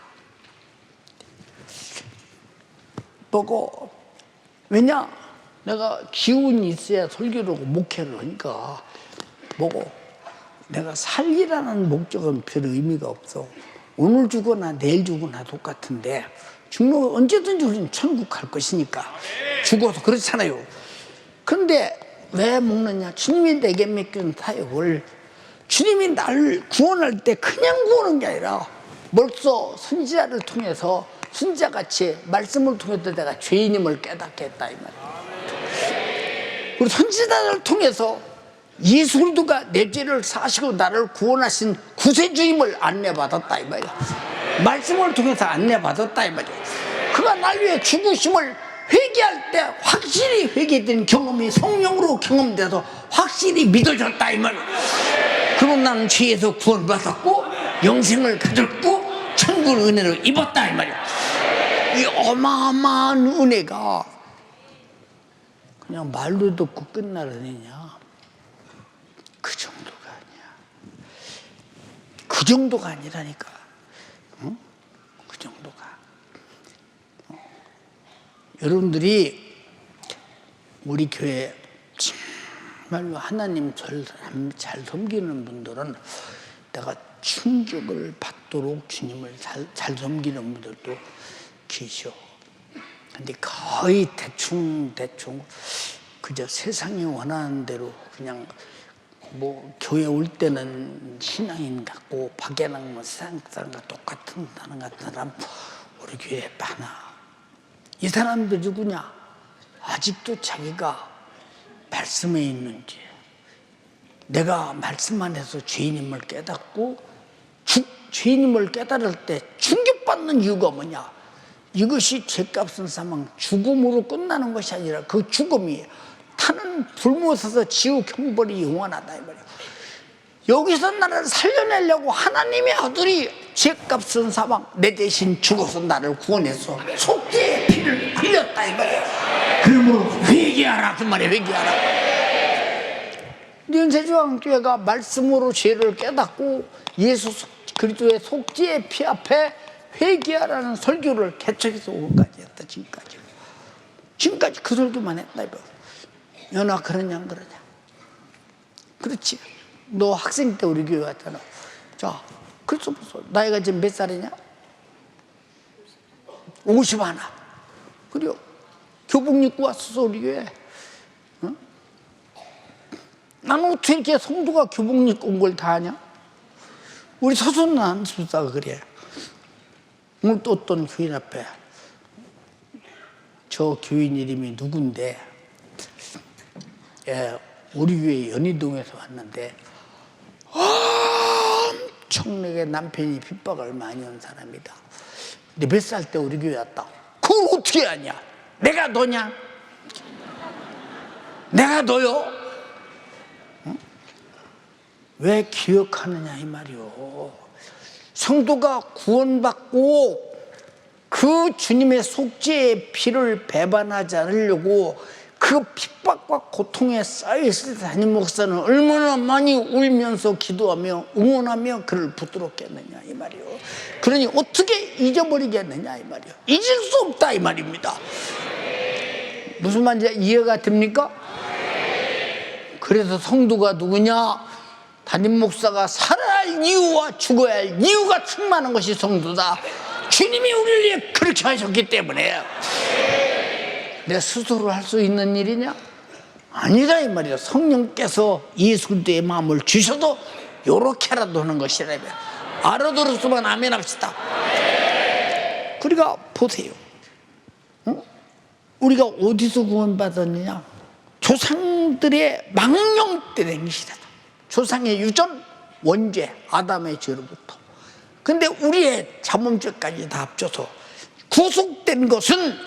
먹어. 왜냐? 내가 기운이 있어야 설교를 하고 목회를 하니까 먹어. 내가 살리라는 목적은 별 의미가 없어. 오늘 죽거나 내일 죽거나 똑같은데 죽는 거 언제든지 우리는 천국 갈 것이니까 죽어서 그렇잖아요. 그런데 왜 먹느냐? 주님이 내게 맡긴 사역을 주님이 나를 구원할 때 그냥 구원한 게 아니라 벌써 선지자를 통해서 선지자같이 말씀을 통해서 내가 죄인임을 깨닫게 했다 이 말이야. 그리고 선지자를 통해서 예수 그리스도가 내 죄를 사시고 나를 구원하신 구세주임을 안내받았다 이 말이야. 말씀을 통해서 안내받았다 이 말이야. 그가 날 위해 죽으심을 회개할 때 확실히 회개된 경험이 성령으로 경험돼서 확실히 믿어졌다 이 말이야. 그리고 나는 죄에서 구원받았고 영생을 가졌고 천국 은혜를 입었다 이 말이야. 이 어마어마한 은혜가 그냥 말로 듣고 끝날 은혜냐? 그 정도가 아니야. 그 정도가 아니라니까. 응? 그 정도가. 여러분들이 우리 교회 정말로 하나님 잘 섬기는 분들은 내가 충격을 받도록 주님을 잘 섬기는 분들도 계셔. 근데 거의 대충 그저 세상이 원하는 대로 그냥 뭐 교회 올 때는 신앙인 같고 밖에 나가면 세상 사람과 똑같은 사람 같은 사람 우리 교회에 많아. 이 사람들 누구냐? 아직도 자기가 말씀에 있는지 내가 말씀 안에서 죄인임을 깨닫고 죄인임을 깨달을 때 충격받는 이유가 뭐냐? 이것이 죄값은 사망, 죽음으로 끝나는 것이 아니라 그 죽음이 타는 불못에서 지옥 형벌이 영원하다 이 말이야. 여기서 나를 살려내려고 하나님의 아들이 죄값은 사망, 내 대신 죽어서 나를 구원해서 속죄의 피를 흘렸다 이 말이야. 그러므로 회개하라 그 말이야. 회개하라. 연세중앙교회가 말씀으로 죄를 깨닫고 예수 그리스도의 속죄의 피 앞에 회개하라는 설교를 개척해서 오늘까지 했다. 지금까지 그 설교만 했다. 연아 그러냐 안 그러냐? 그렇지. 너 학생 때 우리 교회 왔잖아. 자, 그래서 나이가 지금 몇 살이냐? 51. 그래요. 교복 입고 왔어 우리 교회. 응? 나는 어떻게 이렇게 성도가 교복 입고 온 걸 다 아냐? 우리 서순은 안수사가 그래. 오늘 또 어떤 교인 앞에 저 교인 이름이 누군데 우리 교회 연희동에서 왔는데 엄청나게 남편이 핍박을 많이 한 사람이다. 근데 몇 살 때 우리 교회 왔다. 그걸 어떻게 아냐? 내가 너냐? 내가 너요? 응? 왜 기억하느냐 이 말이요. 성도가 구원받고 그 주님의 속죄의 피를 배반하지 않으려고 그 핍박과 고통에 쌓여있을 때 담임 목사는 얼마나 많이 울면서 기도하며 응원하며 그를 붙들었겠느냐 이 말이요. 그러니 어떻게 잊어버리겠느냐 이 말이요. 잊을 수 없다 이 말입니다. 무슨 말인지 이해가 됩니까? 그래서 성도가 누구냐? 담임 목사가 살아야 살아야 할 이유와 죽어야 할 이유가 충만한 것이 성도다. 주님이 우리를 위해 그렇게 하셨기 때문에 내 스스로 할 수 있는 일이냐? 아니라 이 말이야. 성령께서 예수 그리스도의 마음을 주셔도 요렇게라도 하는 것이라면 알아들었으면 아멘 합시다. 그러니까 보세요. 우리가 어디서 구원받았느냐? 조상들의 망령 때의 행실이다. 조상의 유전, 원죄, 아담의 죄로부터. 근데 우리의 자범죄까지 다 합쳐서 구속된 것은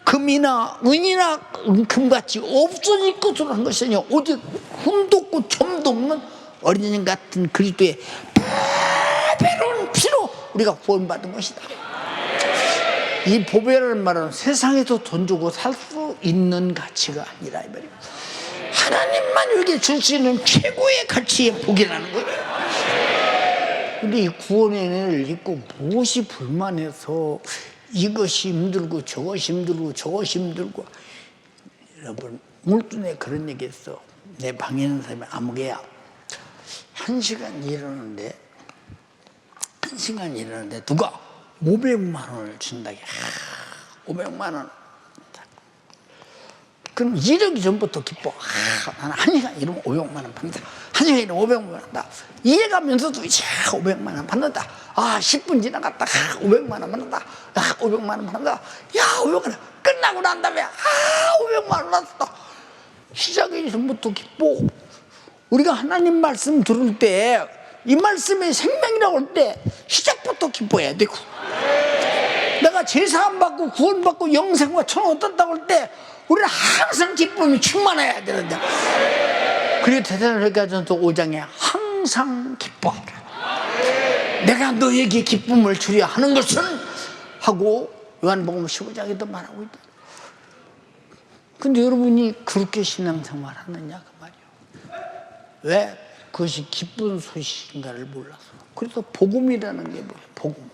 금이나 은이나 금같이 없어질 것으로 한 것이 아니라 오직 흠도 없고 점도 없는 어린양 같은 그리스도의 보배로운 피로 우리가 구원받은 것이다. 이 보배라는 말은 세상에서 돈 주고 살 수 있는 가치가 아니라 이 말이에요. 하나님만 우리에게 줄 수 있는 최고의 가치의 복이라는 거예요. 근데 이 구원의 은혜를 잊고 무엇이 불만해서 이것이 힘들고 저것이 힘들고 저것이 힘들고. 여러분 물tun에 그런 얘기 했어. 내 방에 있는 사람이 아무개야 1시간 일하는데 누가 500만 원을 준다게. 500만 원. 그럼 이러기 전부터 기뻐. 나는 1시간 일하면 500만 원 받는다. 1시간 일하면 500만 원 받는다. 이해가면서도 이제 500만 원 받는다. 10분 지나갔다. 500만 원 받는다. 500만 원 받는다. 야, 500만 원 끝나고 난 다음에 500만 원 받았다. 시작하기 전부터 기뻐. 우리가 하나님 말씀 들을 때 이 말씀의 생명이라고 할 때 시작부터 기뻐해야 되고, 내가 제사함 받고 구원받고 영생과 천국 얻었다고 할 때 우리는 항상 기쁨이 충만해야 되는데, 그리고 데살로니가전서 5장에 항상 기뻐하라. 내가 너에게 기쁨을 주려 하는 것은 하고 요한복음 15장에도 말하고 있다. 근데 여러분이 그렇게 신앙생활 하느냐 그 말이에요. 왜? 그것이 기쁜 소식인가를 몰라서. 그래서 복음이라는 게 뭐예요? 복음.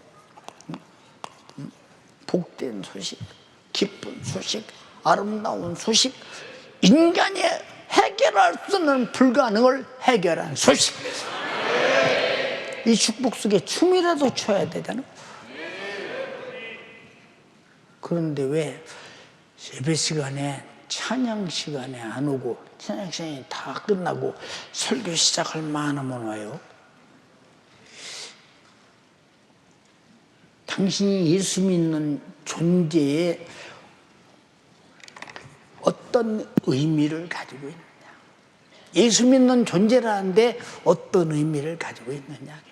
복된 소식, 기쁜 소식, 아름다운 소식, 인간이 해결할 수 없는 불가능을 해결한 소식. 이 축복 속에 춤이라도 춰야 되잖아. 그런데 왜 예배 시간에 찬양 시간에 안 오고, 찬양 시간이 다 끝나고 설교 시작할 만하면 와요? 당신이 예수 믿는 존재에 어떤 의미를 가지고 있느냐, 예수 믿는 존재라는데 어떤 의미를 가지고 있느냐 이 말이에요.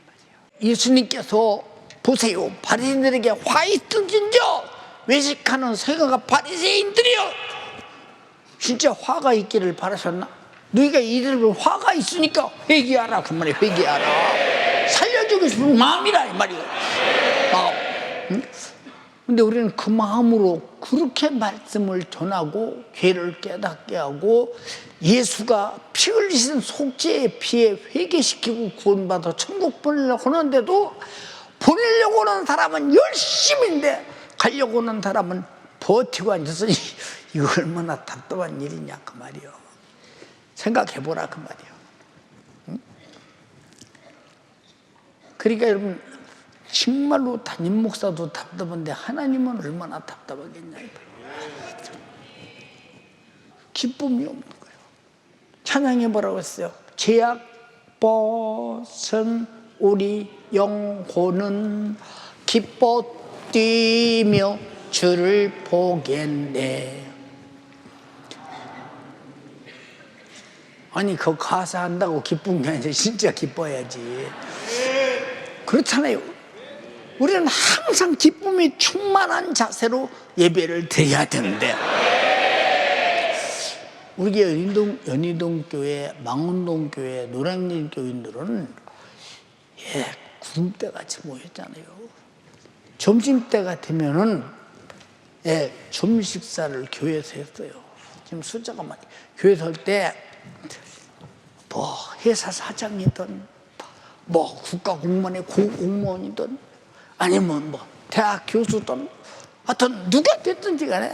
예수님께서 보세요, 바리새인들에게 화 있을진저 외식하는 서기관과 바리새인들이여, 진짜 화가 있기를 바라셨나? 너희가 이들을 화가 있으니까 회개하라 그 말이에요. 회개하라. 살려주고 싶은 마음이라 이 말이에요. 근데 우리는 그 마음으로 그렇게 말씀을 전하고 죄를 깨닫게 하고 예수가 피 흘리신 속죄의 피에 회개시키고 구원받아 천국 보내려고 하는데도, 보내려고 하는 사람은 열심인데 가려고 하는 사람은 버티고 앉아서 이거 얼마나 답답한 일이냐 그 말이요. 생각해보라 그 말이요. 응? 그러니까 여러분 정말로 담임 목사도 답답한데 하나님은 얼마나 답답하겠냐. 기쁨이 없는 거예요. 찬양해 뭐라고 했어요? 죄악 벗은 우리 영혼은 기뻐 뛰며 주를 보겠네. 아니 그 가사 한다고 기쁜 게 아니라 진짜 기뻐야지. 그렇잖아요. 우리는 항상 기쁨이 충만한 자세로 예배를 드려야 되는데, 우리 연희동 교회, 망원동 교회, 노량진 교인들은 구름대같이 모였잖아요. 점심때가 되면은 점심 식사를 교회에서 했어요. 지금 숫자가 많이. 교회에서 할 때 뭐 회사 사장이든 뭐 국가공무원의 공무원이든 아니면 뭐 대학 교수든 하여튼 누가 됐든지 간에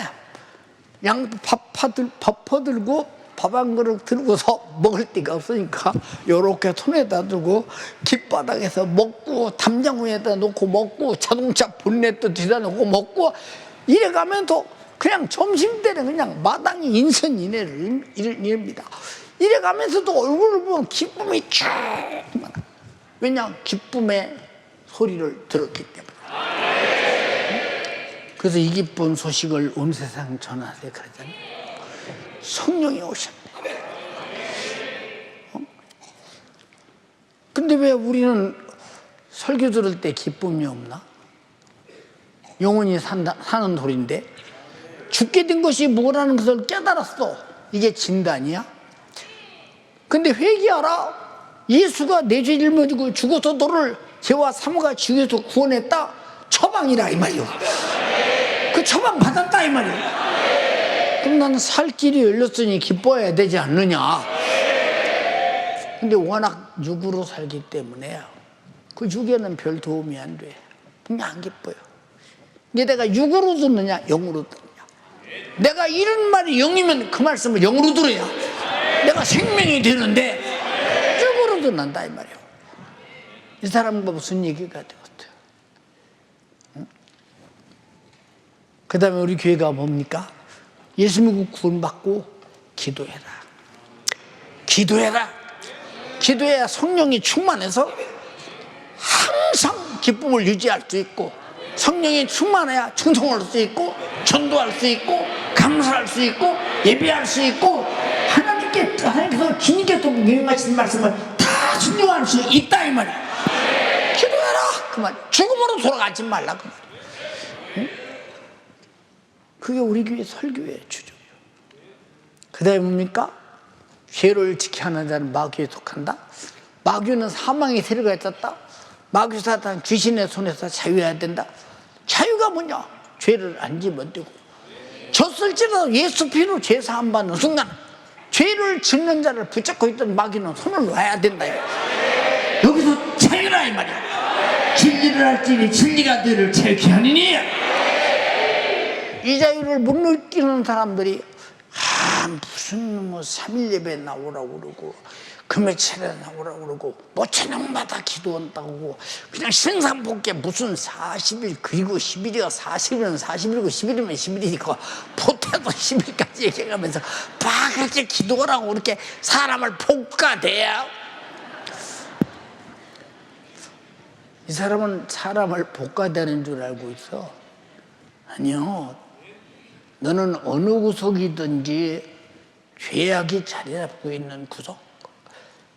밥 퍼들고 밥 한 그릇 들고서 먹을 데가 없으니까 요렇게 손에다 두고 길바닥에서 먹고 담장 위에다 놓고 먹고 자동차 본넷도 뒤다 놓고 먹고 이래가면서 그냥 점심때는 그냥 마당이 인선이랍니다. 이래가면서도 얼굴을 보면 기쁨이 쭉 많아. 왜냐? 기쁨의 소리를 들었기 때문에. 그래서 이 기쁜 소식을 온 세상 전하세요 그러잖아요. 성령이 오셨다. 근데 왜 우리는 설교 들을 때 기쁨이 없나? 영원히 사는 돌인데 죽게 된 것이 뭐라는 것을 깨달았어. 이게 진단이야? 근데 회개하라. 예수가 내 죄를 묻고 죽어서 너를 죄와 사모가 죽여서 구원했다. 처방이라 이 말이오. 그 처방 받았다 이 말이오. 그럼 나는 살 길이 열렸으니 기뻐해야 되지 않느냐. 근데 워낙 육으로 살기 때문에 그 육에는 별 도움이 안 돼. 그냥 안 기뻐요. 근데 내가 육으로 듣느냐 영으로 듣느냐. 내가 이런 말이 영이면 그 말씀을 영으로 들어야 내가 생명이 되는데 육으로 듣는다 이 말이에요. 이 사람과 무슨 얘기가 되었어요? 응? 그 다음에 우리 교회가 뭡니까? 예수 믿고 구원받고 기도해라. 기도해라. 기도해야 성령이 충만해서 항상 기쁨을 유지할 수 있고 성령이 충만해야 충성할 수 있고 전도할 수 있고 감사할 수 있고 예배할 수 있고 하나님께서 주님께서 명하신 말씀을 다 순종할 수 있다 이 말이야. 기도해라 그 말. 죽음으로 돌아가지 말라 그 말. 응? 그게 우리 교회 설교의 주종이에요. 그 다음에 뭡니까? 죄를 지켜하는 자는 마귀에 속한다. 마귀는 사망의 세력가 있었다. 마귀 사탄 귀신의 손에서 자유해야 된다. 자유가 뭐냐? 죄를 안 지면 되고 졌을지라도 예수 피로 죄 사함 받는 순간 죄를 짓는 자를 붙잡고 있던 마귀는 손을 놔야 된다. 여기서 자유라 이 말이야. 진리를 할지니 진리가 너를 자유케 하느니. 이 자유를 못 느끼는 사람들이 무슨 뭐 3일 예배 나오라고 그러고 금요 차례 나오라고 그러고 뭐 저녁마다 기도한다고 그냥 생산복게 무슨 40일 그리고 10일이가 40일은 40일이고 10일이면 10일이니까 보태도 10일까지 얘기해가면서 막 그렇게 기도하라고 그렇게 사람을 볶아대요. 이 사람은 사람을 볶아대는 줄 알고 있어. 아니요. 너는 어느 구석이든지 죄악이 자리 잡고 있는 구석,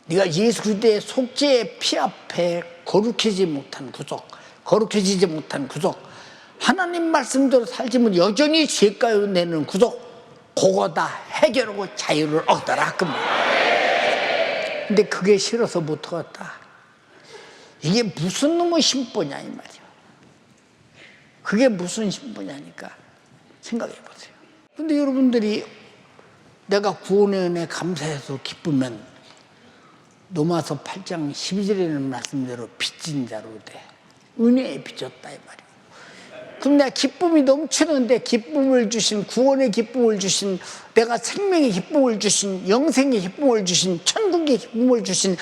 네가 예수 그리스도의 속죄의 피 앞에 거룩해지지 못한 구석, 하나님 말씀대로 살지만 여전히 죄가요 내는 구석, 그거 다 해결하고 자유를 얻어라 그 말. 근데 그게 싫어서 못 얻었다. 이게 무슨 놈의 심보냐 이 말이야. 그게 무슨 심보냐니까 생각해 보세요. 근데 여러분들이 내가 구원의 은혜 감사해서 기쁘면 로마서 8장 12절에는 말씀대로 빚진 자로 돼. 은혜에 빚졌다 이 말이에요. 그럼 내가 기쁨이 넘치는데 기쁨을 주신, 구원의 기쁨을 주신, 내가 생명의 기쁨을 주신, 영생의 기쁨을 주신, 천국의 기쁨을 주신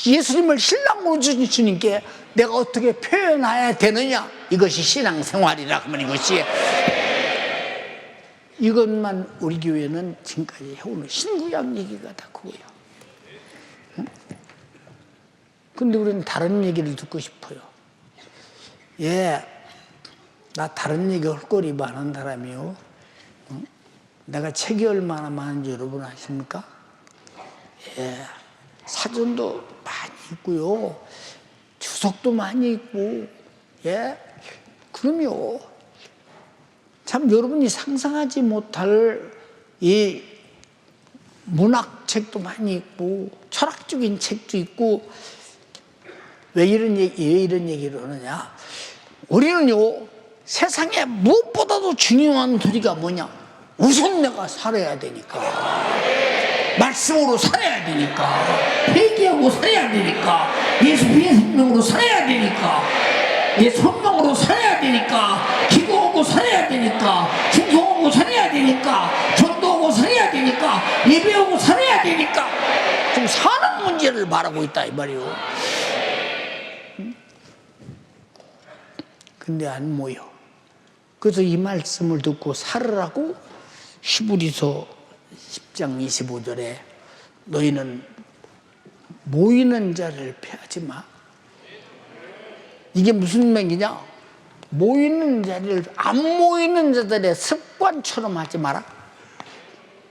예수님을 신랑으로 주신 주님께 내가 어떻게 표현해야 되느냐. 이것이 신앙생활이라 그러면 이것이. 이것만 우리 교회는 지금까지 해오는 신구약 얘기가 다 그거예요. 응? 근데 우리는 다른 얘기를 듣고 싶어요. 예, 나 다른 얘기 할 거리 많은 사람이요. 응? 내가 책이 얼마나 많은지 여러분 아십니까? 예, 사전도 많이 있고요. 주석도 많이 있고, 예, 그럼요. 참 여러분이 상상하지 못할 이 문학책도 많이 있고 철학적인 책도 있고. 왜 이런 얘기를 하느냐? 우리는요 세상에 무엇보다도 중요한 도리가 뭐냐? 우선 내가 살아야 되니까, 말씀으로 살아야 되니까, 회개하고 살아야 되니까, 예수 피의 생명으로 살아야 되니까, 내 성령으로 살아야 되니까, 기도하고 살아야 되니까, 충성하고 살아야 되니까, 전도하고 살아야 되니까, 되니까 예배하고 살아야 되니까 지금 사는 문제를 말하고 있다 이 말이요. 근데 안 모여. 그래서 이 말씀을 듣고 살으라고 히브리서 10장 25절에 너희는 모이는 자를 패하지 마. 이게 무슨 맥이냐? 모이는 자를 안 모이는 자들의 습관처럼 하지 마라.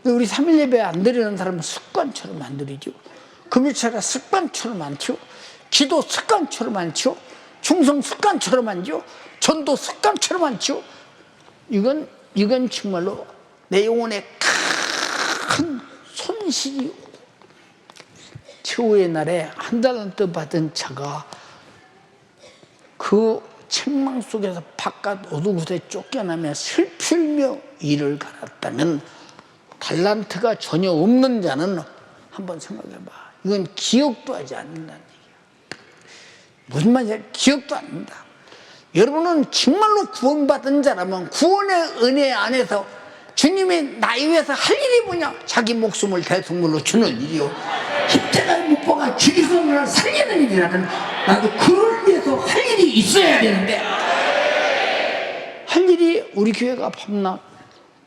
우리 3일 예배 안 드리는 사람은 습관처럼 안 드리죠. 금요일차가 습관처럼 안 튀어. 기도 습관처럼 안 튀어. 충성 습관처럼 안 튀어. 전도 습관처럼 안 튀어. 이건 정말로 내 영혼에 큰 손실이. 최후의 날에 한 달란트 받은 자가 그 책망 속에서 바깥 어두곳에 쫓겨나며 슬플며 이를 갈았다면 달란트가 전혀 없는 자는 한번 생각해봐. 이건 기억도 하지 않는다는 얘기야. 무슨 말이야? 기억도 안 한다. 여러분은 정말로 구원받은 자라면 구원의 은혜 안에서 주님이 나에 위해서 할 일이 뭐냐? 자기 목숨을 대속물로 주는 일이요. 십자가의 못 박아 죽이는 걸 살리는 일이라는, 나도 그를 위해서 할 일이 있어야 되는데, 할 일이 우리 교회가 밤낮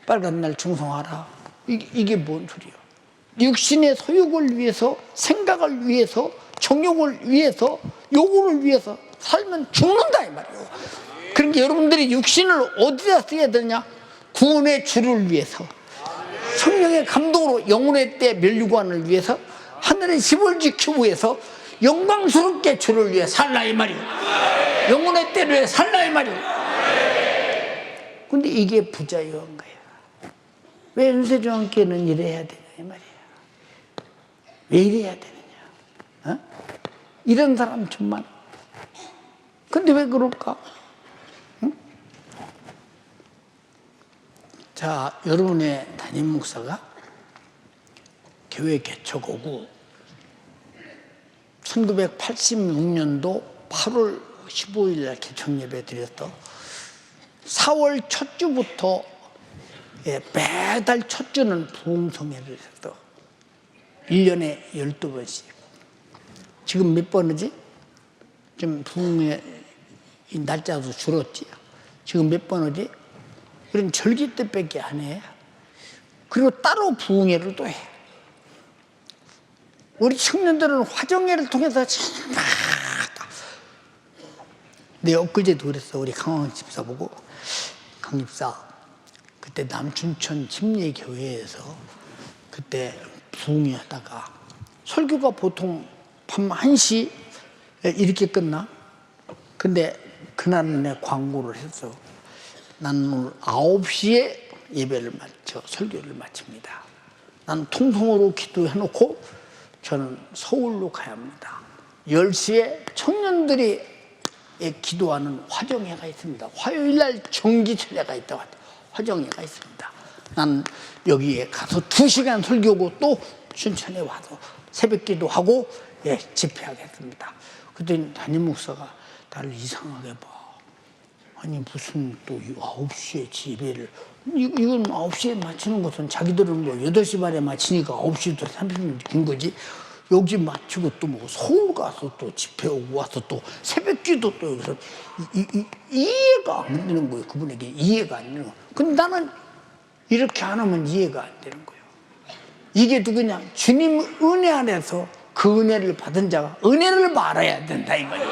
빨간 날 충성하라. 이게 뭔 소리야? 육신의 소욕을 위해서, 생각을 위해서, 정욕을 위해서, 요구를 위해서 살면 죽는다 이 말이에요. 그러니까 여러분들이 육신을 어디다 써야 되냐? 구원의 주를 위해서, 성령의 감동으로 영혼의 때 멸류관을 위해서, 하늘의 집을 지키기 위해서, 영광스럽게 주를 위해 살라 이 말이에요. 영혼의 때를 위해 살라 이 말이에요. 근데 이게 부자유한 거야. 왜 윤세종께는 이래야 되냐 이 말이야. 왜 이래야 되느냐? 어? 이런 사람 정말. 근데 왜 그럴까? 응? 자, 여러분의 담임 목사가 교회 개척 오고 1986년도 8월 15일 날 개척 예배 드렸어. 4월 첫 주부터 매달 첫 주는 부흥성회를 했어. 1년에 12번씩. 지금 몇 번이지? 지금 부흥회 날짜도 줄었지. 지금 몇 번이지? 그럼 절기 때밖에 안 해. 그리고 따로 부흥회를 또 해. 우리 청년들은 화정회를 통해서 정말, 내 엊그제도 그랬어. 우리 강황 집사 보고, 강 집사 그때 남춘천 침례교회에서 그때 부흥회 하다가 설교가 보통 밤 1시 이렇게 끝나? 근데 그날은 내 광고를 했어. 나는 오늘 9시에 예배를 마쳐 설교를 마칩니다. 나는 통성으로 기도해놓고 저는 서울로 가야 합니다. 10시에 청년들이 기도하는 화정회가 있습니다. 화요일날 정기철회가 있다고 하죠. 화정회가 있습니다. 난 여기에 가서 2시간 설교하고 또 춘천에 와서 새벽 기도하고 집회하겠습니다. 그랬더니 담임 목사가 나를 이상하게 봐. 아니 무슨 또 9시에 집회를, 이건 9시에 마치는 것은 자기들은 뭐 8시 반에 마치니까 9시도 30분 긴 거지. 여기 마치고 또 뭐 서울 가서 또 집회 오고 와서 또 새벽 기도 또 여기서 이해가 안 되는 거예요. 그분에게 이해가 안 되는 거예요. 근데 나는 이렇게 안 하면 이해가 안 되는 거예요. 이게 누구냐? 주님 은혜 안에서 그 은혜를 받은 자가 은혜를 말아야 된다 이거예요.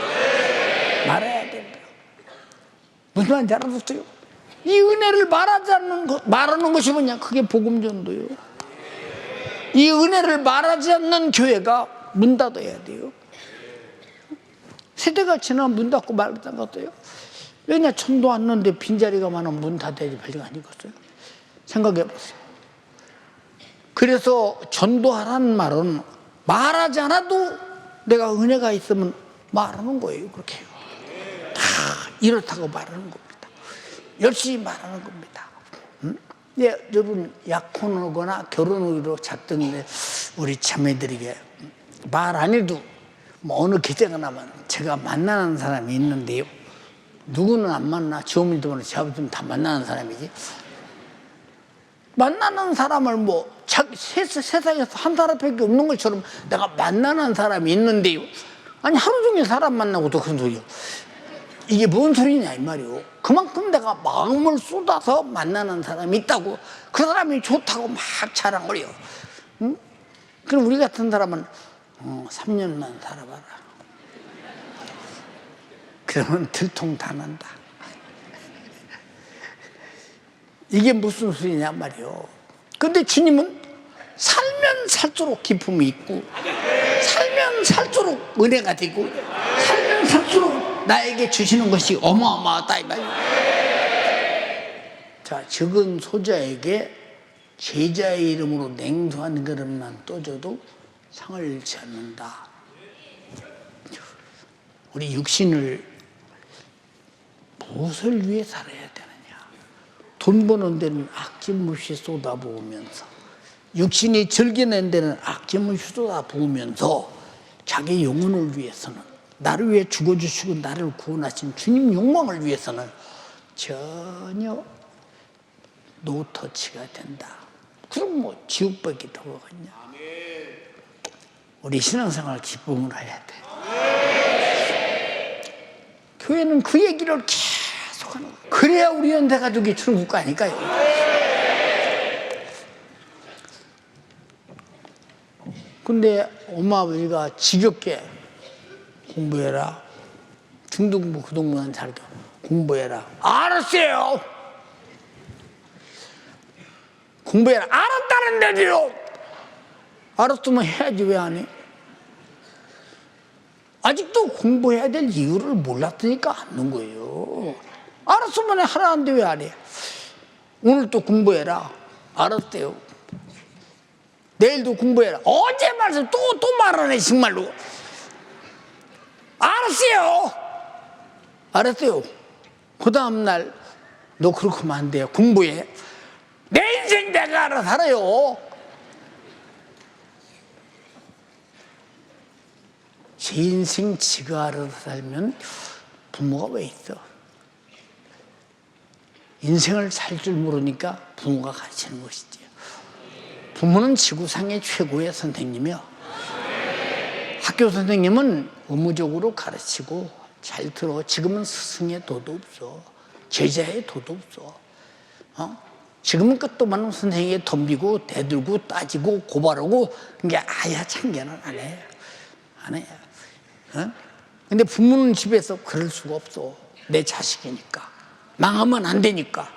말아야 된다. 무슨 말인지 알아듣어요? 이 은혜를 말하는 것이 뭐냐? 그게 복음 전도예요. 이 은혜를 말하지 않는 교회가 문 닫아야 돼요. 세대가 지나면 문 닫고 말 닫았어요. 왜냐? 천도 왔는데 빈자리가 많으면 문 닫아야지 별거 아니겠어요? 생각해 보세요. 그래서 전도하라는 말은 말하지 않아도 내가 은혜가 있으면 말하는 거예요. 그렇게 다 이렇다고 말하는 겁니다. 열심히 말하는 겁니다. 여러분 약혼 오거나 결혼 후로 잤던 우리 자매들에게 말 안 해도 뭐 어느 계제가 나면 제가 만나는 사람이 있는데요. 누구는 안 만나. 지오밀도 제 아버지는 다 만나는 사람이지. 만나는 사람을 뭐 세상에서 한 사람밖에 없는 것처럼 내가 만나는 사람이 있는데요. 아니 하루 종일 사람 만나고도 그런 소리요. 이게 뭔 소리냐 이 말이요. 그만큼 내가 마음을 쏟아서 만나는 사람이 있다고, 그 사람이 좋다고 막 자랑거려. 응? 그럼 우리 같은 사람은 3년만 살아봐라. 그러면 들통 다 난다. 이게 무슨 소리냐 말이요. 근데 주님은 살면 살수록 기쁨이 있고, 살면 살수록 은혜가 되고, 살면 살수록 나에게 주시는 것이 어마어마하다 이 말이에요. 자, 적은 소자에게 제자의 이름으로 냉수 한 그릇만 떠줘도 상을 잃지 않는다. 우리 육신을 무엇을 위해 살아야 되느냐? 돈 버는 데는 아낌없이 쏟아부으면서, 육신이 즐기는 데는 아낌없이 쏟아부으면서, 자기 영혼을 위해서는, 나를 위해 죽어주시고 나를 구원하신 주님 영광을 위해서는 전혀 노터치가 된다. 그럼 뭐 지옥밖에 더 뭐겠냐? 우리 신앙생활 기쁨으로 해야 돼. 교회는 그 얘기를 계속 하는 거예요. 그래야 우리 현대가족이 천국 가니까요. 근데 엄마 아버지가 지겹게 공부해라. 중등부 고등부는 잘게 공부해라. 알았어요. 공부해라. 알았다는 데지요. 알았으면 해야지 왜 안 해? 아직도 공부해야 될 이유를 몰랐으니까 하는 거예요. 알았으면 하라는데 왜 안 해? 오늘 또 공부해라. 알았대요. 내일도 공부해라. 어제 말씀 또 말하네 정말로. 알았어요. 알았어요. 그 다음날 너 그렇게 하면 안 돼요. 공부해. 내 인생 내가 알아 살아요. 제 인생 지가 알아서 살면 부모가 왜 있어? 인생을 살 줄 모르니까 부모가 가르치는 것이지. 부모는 지구상의 최고의 선생님이요. 학교 선생님은 의무적으로 가르치고 잘 들어. 지금은 스승의 도도 없어. 제자의 도도 없어. 지금은 끝도 많은 선생에게 덤비고 대들고 따지고 고발하고 이게 아야 참견은 안 해. 안 해. 근데 부모는 집에서 그럴 수가 없어. 내 자식이니까. 망하면 안 되니까.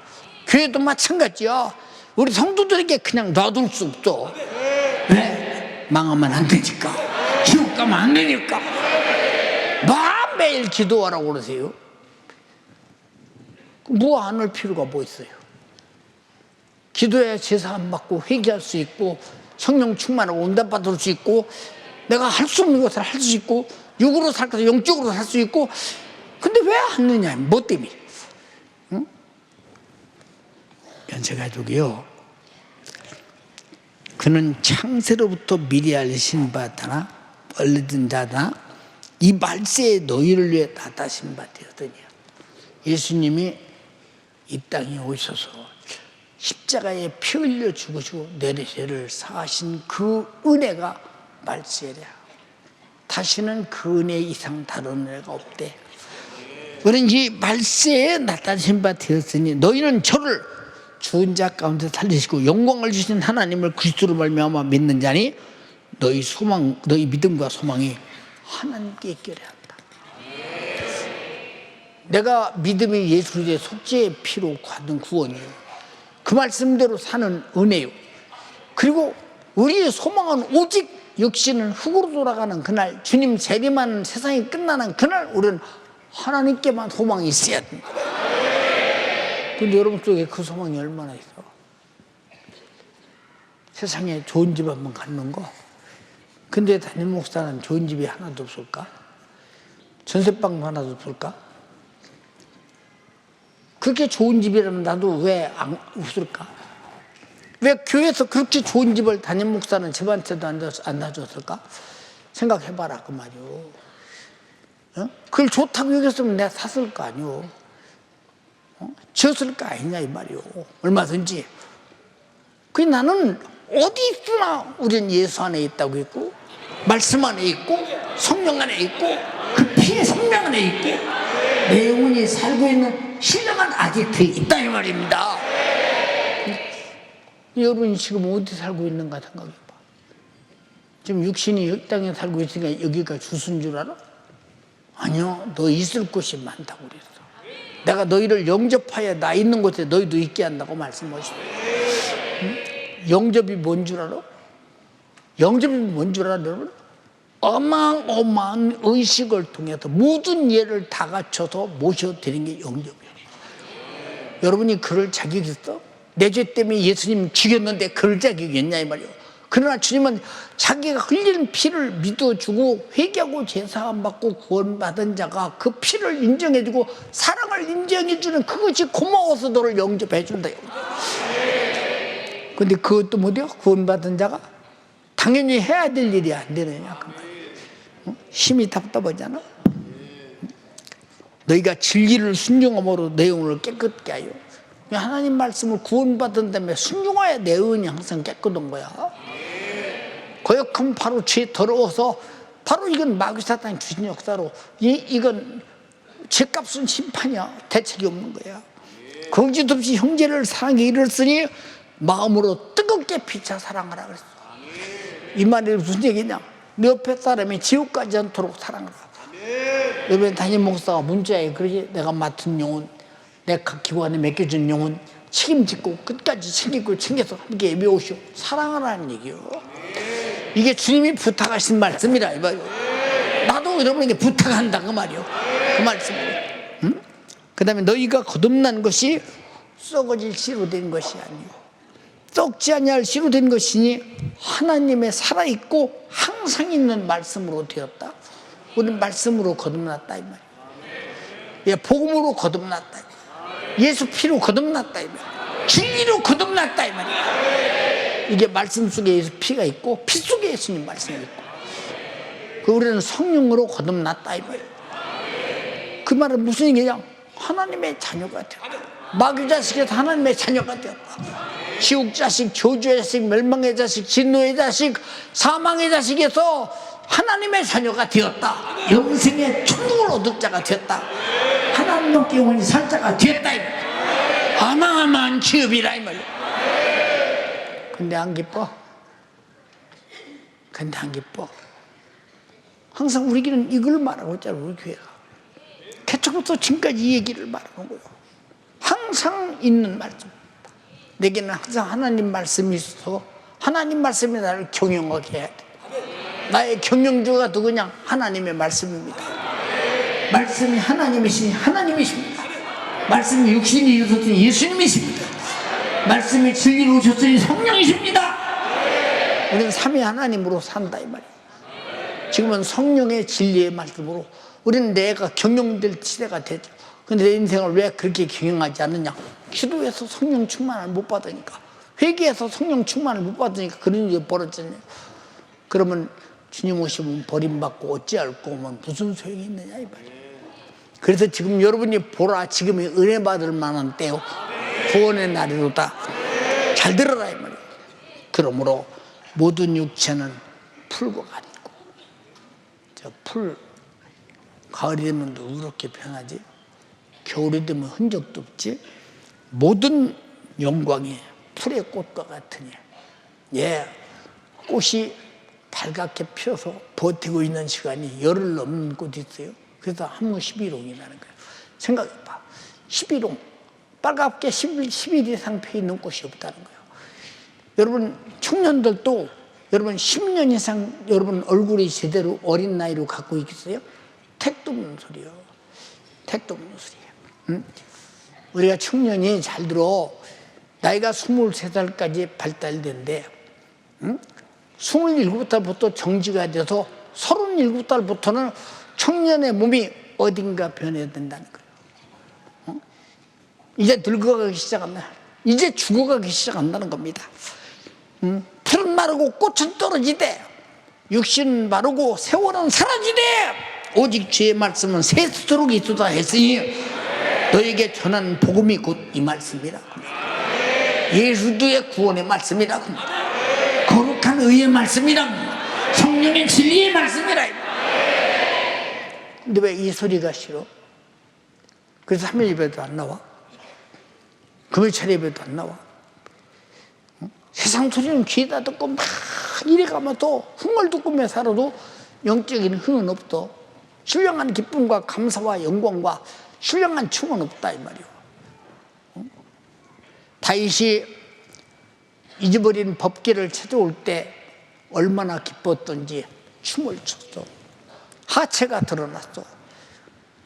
교회도 마찬가지야. 우리 성도들에게 그냥 놔둘 수 없어. 왜? 망하면 안 되니까. 지옥 가면 안 되니까. 매일 기도하라고 그러세요. 뭐 안 할 필요가 뭐 있어요. 기도해야 제사 안 받고 회개할 수 있고 성령 충만하고 응답 받을 수 있고 내가 할 수 없는 것을 할 수 있고 육으로 살 것을 영적으로 살 수 있고. 근데 왜 안 느냐? 뭐 때문에? 응? 연세가족이요. 그는 창세로부터 미리 알리신 바다나 얼리든 자나 이 말세에 너희를 위해 나타신 바 되었더니. 예수님이 이 땅에 오셔서 십자가에 피 흘려 죽으시고 내 죄를 사하신 그 은혜가 말세라. 다시는 그 은혜 이상 다른 은혜가 없대. 그런지 말세에 나타나신 바 되었으니 너희는 저를 죽은 자 가운데 살리시고 영광을 주신 하나님을 그리스도로 말미암아 믿는 자니 너희 믿음과 소망이 하나님께 있기를 한다. 내가 믿음이 예수 그리스도의 속죄의 피로 받은 구원이요. 그 말씀대로 사는 은혜요. 그리고 우리의 소망은 오직 육신은 흙으로 돌아가는 그날, 주님 재림하는 세상이 끝나는 그날 우리는 하나님께만 소망이 있어야 된다. 근데 여러분 속에 그 소망이 얼마나 있어? 세상에 좋은 집 한번 갖는 거. 근데 담임 목사는 좋은 집이 하나도 없을까? 전셋방도 하나도 없을까? 그렇게 좋은 집이라면 나도 왜 없을까? 왜 교회에서 그렇게 좋은 집을 담임 목사는 집한테도 안 놔줬을까? 생각해봐라 그 말이오. 그걸 좋다고 여겼으면 내가 샀을 거 아니오. 지었을 거 아니냐 이 말이오. 얼마든지. 그 나는 어디 있으나 우리는 예수 안에 있다고 했고, 말씀 안에 있고, 성령 안에 있고, 그 피의 생명 안에 있고, 내 영혼이 살고 있는 신령한 아지트에 있다 이 말입니다. 여러분이 지금 어디 살고 있는가 생각해봐. 지금 육신이 이 땅에 살고 있으니까 여기가 주소인 줄 알아? 아니요, 너 있을 곳이 많다고 그랬어. 내가 너희를 영접하여 나 있는 곳에 너희도 있게 한다고 말씀하시고. 응? 영접이 뭔 줄 알아? 영접이 뭔 줄 알아, 여러분? 어마어마한 의식을 통해서 모든 예를 다 갖춰서 모셔드리는 게 영접이에요. 여러분이 그럴 자격이 있어? 내 죄 때문에 예수님 죽였는데 그럴 자격이 있냐 이 말이에요. 그러나 주님은 자기가 흘린 피를 믿어주고 회개하고 제사함 받고 구원받은 자가 그 피를 인정해주고 사랑을 인정해주는 그것이 고마워서 너를 영접해준다. 근데 그것도 뭐래요? 구원받은 자가 당연히 해야 될 일이 안 되느냐 그 말이에요. 힘이 답답하잖아. 너희가 진리를 순종함으로 내 영혼을 깨끗게 하여. 하나님 말씀을 구원받은 다음에 순종해야 내 영혼이 항상 깨끗한 거야. 거역하면 바로 죄 더러워서 바로 이건 마귀 사탄이 주신 역사로 이건 죄값은 심판이야. 대책이 없는 거야. 거짓 없이 형제를 사랑하게 이르렀으니 마음으로 뜨겁게 피차 사랑하라 그랬어. 이 말이 무슨 얘기냐? 내 옆에 사람이 지옥 가지 않도록 사랑하라. 이번에 담임 목사가 문자에 그러지, 내가 맡은 영혼, 내 각 기관에 맡겨준 영혼 책임지고 끝까지 챙기고 챙겨서 함께 예배 오시오. 사랑하라는 얘기요. 이게 주님이 부탁하신 말씀이라 이 말이요. 나도 여러분에게 부탁한다 그 말이요. 그 말씀이요. 응? 그 다음에 너희가 거듭난 것이 썩어질 씨로 된 것이 아니요 썩지 아니할 씨로 된 것이니 하나님의 살아있고 항상 있는 말씀으로 되었다. 우리는 말씀으로 거듭났다 이 말이에요. 예, 복음으로 거듭났다. 예수 피로 거듭났다 이 말이에요. 진리로 거듭났다 이 말이에요. 이게 말씀 속에 예수 피가 있고 피 속에 예수님 말씀이 있고, 그 우리는 성령으로 거듭났다 이 말이에요. 그 말은 무슨 얘기냐? 하나님의 자녀가 되었다. 마귀 자식에서 하나님의 자녀가 되었다. 지옥 자식, 저주의 자식, 멸망의 자식, 진노의 자식, 사망의 자식에서 하나님의 자녀가 되었다. 영생의 천국을 얻을 자가 되었다. 하나님께 영원히 살 자가 되었다 이 말이야. 어마어마한 기업이라 이 말이야. 근데 안 기뻐? 근데 안 기뻐? 항상 우리끼리는 이걸 말하고 있잖아. 우리 교회가 개척부터 지금까지 이 얘기를 말하는 거예요. 항상 있는 말씀. 내게는 항상 하나님 말씀이 있어서 하나님 말씀이 나를 경영하게 해야 돼. 나의 경영주가 누구냐? 하나님의 말씀입니다. 말씀이 하나님이시니 하나님이십니다. 말씀이 육신이 있었으니 예수님이십니다. 말씀이 진리로 오셨으니 성령이십니다. 우리는 삼위 하나님으로 산다 이 말이에요. 지금은 성령의 진리의 말씀으로 우리는 내가 경영될 시대가 되죠. 근데 내 인생을 왜 그렇게 경영하지 않느냐? 기도해서 성령 충만을 못 받으니까, 회개해서 성령 충만을 못 받으니까 그런 일이 벌어졌잖아요. 그러면 주님 오시면 버림받고 어찌할 거면 무슨 소용이 있느냐 이 말이에요. 그래서 지금 여러분이 보라, 지금이 은혜 받을 만한 때요, 구원의 날이로다. 잘 들어라 이 말이에요. 그러므로 모든 육체는 풀과 같고, 저 풀 가을이 되면 누렇게 변하지, 겨울이 되면 흔적도 없지. 모든 영광이 풀의 꽃과 같으니, 예, 꽃이 밝게 피어서 버티고 있는 시간이 열흘 넘는 꽃이 있어요. 그래서 한문 11홍이라는 거예요. 생각해봐. 11홍, 빨갛게 10일 이상 펴 있는 꽃이 없다는 거예요. 여러분 청년들도 여러분 10년 이상 여러분 얼굴이 제대로 어린 나이로 갖고 있겠어요? 택도 없는 소리요. 택도 없는 소리예요. 응? 우리가 청년이 잘 들어, 나이가 23살까지 발달된대. 응? 27살부터 정지가 돼서 37살부터는 청년의 몸이 어딘가 변해야 된다는 거예요. 어? 이제 늙어가기 시작한다. 이제 죽어가기 시작한다는 겁니다. 풀은 마르고 꽃은 떨어지되 육신은 마르고 세월은 사라지되 오직 주의 말씀은 새수록 있도다 했으니 너에게 전한 복음이 곧 이 말씀이라. 예수도의 구원의 말씀이라. 거룩한 의의 말씀이라, 성령의 진리의 말씀이라. 근데 왜 이 소리가 싫어? 그래서 3일 예배도 안 나와? 금요일 예배도 안 나와? 세상 소리는 귀에다 듣고 막 이래 가면 또 흥얼듣고며 살아도 영적인 흥은 없어. 신령한 기쁨과 감사와 영광과 신령한 춤은 없다 이 말이야. 다윗이 잊어버린 법궤를 찾아올 때 얼마나 기뻤던지 춤을 췄어. 하체가 드러났어.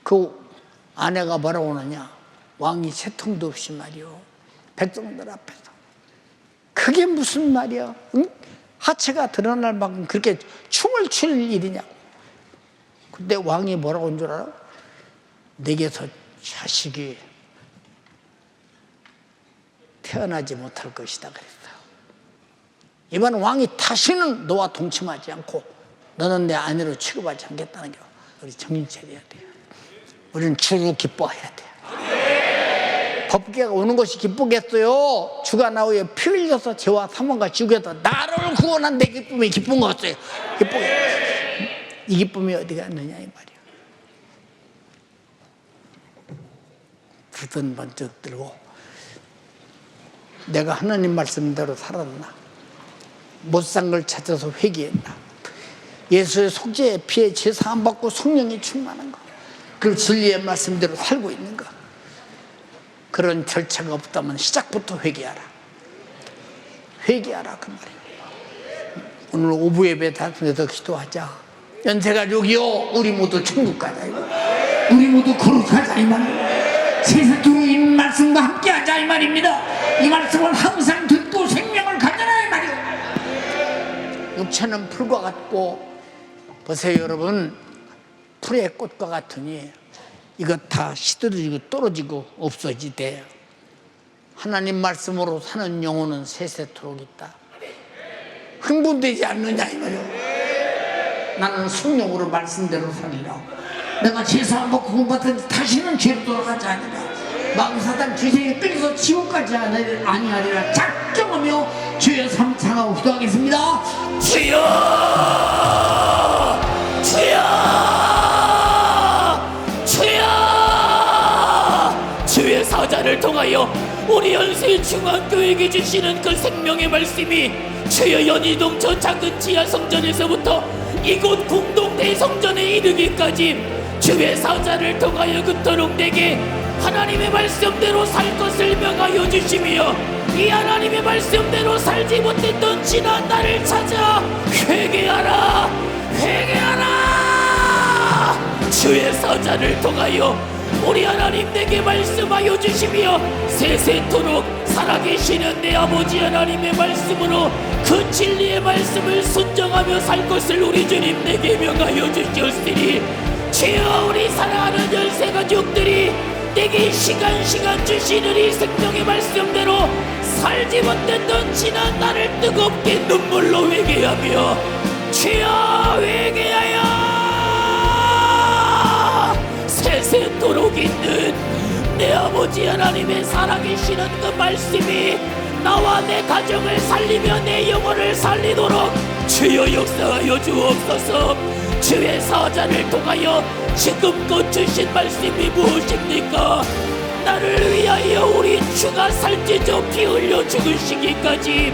그 아내가 뭐라고 하느냐, 왕이 채통도 없이 말이요, 백성들 앞에서. 그게 무슨 말이야? 응? 하체가 드러날 만큼 그렇게 춤을 출 일이냐고. 근데 왕이 뭐라고 한 줄 알아? 내게서 자식이 태어나지 못할 것이다 그랬어요. 이번 왕이 다시는 너와 동침하지 않고 너는 내 아내로 취급하지 않겠다는 게, 우리 정신 차려야 돼요. 우리는 주로 기뻐해야 돼요. 법궤가 오는 것이 기쁘겠어요? 주가 나오에 피 흘려서 죄와 사망과 지옥에서 나를 구원한 내 기쁨이 기쁜 거였어요. 이 기쁨이 어디 갔느냐 이 말이야. 두손 번쩍 들고 내가 하나님 말씀대로 살았나, 못 산 걸 찾아서 회개했나, 예수의 속죄의 피에 죄 사함 받고 성령이 충만한 거, 그리고 진리의 말씀대로 살고 있는 거. 그런 절차가 없다면 시작부터 회개하라. 회개하라 그 말이에요. 오늘 오후 예배 다니면서 기도하자. 연세가족이요, 우리 모두 천국 가자 이거. 우리 모두 거룩하자 이 말이에요. 세상으로 이 말씀과 함께하자 이 말입니다. 이 말씀을 항상 듣고 생명을 가져라 이 말이에요. 육체는 풀과 같고, 보세요 여러분, 풀의 꽃과 같으니 이거 다 시들어지고 떨어지고 없어지대. 하나님 말씀으로 사는 영혼은 세세토록 있다. 흥분되지 않느냐 이 말이에요. 나는 성령으로 말씀대로 살리라. 내가 제사한 거 구원받은 다시는 죄로 돌아가지 아니라, 마귀사단 죄생에 끌려서 지옥까지 아니하리라 작정하며 주여 삼창하고 기도하겠습니다. 주여, 주여, 주여. 주의 사자를 통하여 우리 연세의 중앙교회에게 주시는 그 생명의 말씀이 주여 연희동 저 작은 지하 성전에서부터 이곳 공동대 성전에 이르기까지 주의 사자를 통하여 그토록 내게 하나님의 말씀대로 살 것을 명하여 주시며, 이 하나님의 말씀대로 살지 못했던 지난 날을 찾아 회개하라, 회개하라. 주의 사자를 통하여 우리 하나님 내게 말씀하여 주시며, 세세토록 살아계시는 내 아버지 하나님의 말씀으로 그 진리의 말씀을 순종하며 살 것을 우리 주님 내게 명하여 주시옵시니, 주여 우리 사랑하는 열세가족들이 내게 시간 주시는 이 생명의 말씀대로 살지 못했던 지난 날을 뜨겁게 눈물로 회개하며, 주여 회개하여 세세토록 있는 내 아버지 하나님의 살아계시는 그 말씀이 나와 내 가정을 살리며 내 영혼을 살리도록 주여 역사하여 주옵소서. 주의 사자를 통하여 지금껏 주신 말씀이 무엇입니까? 나를 위하여 우리 주가 살찌져 피 흘려 죽으시기까지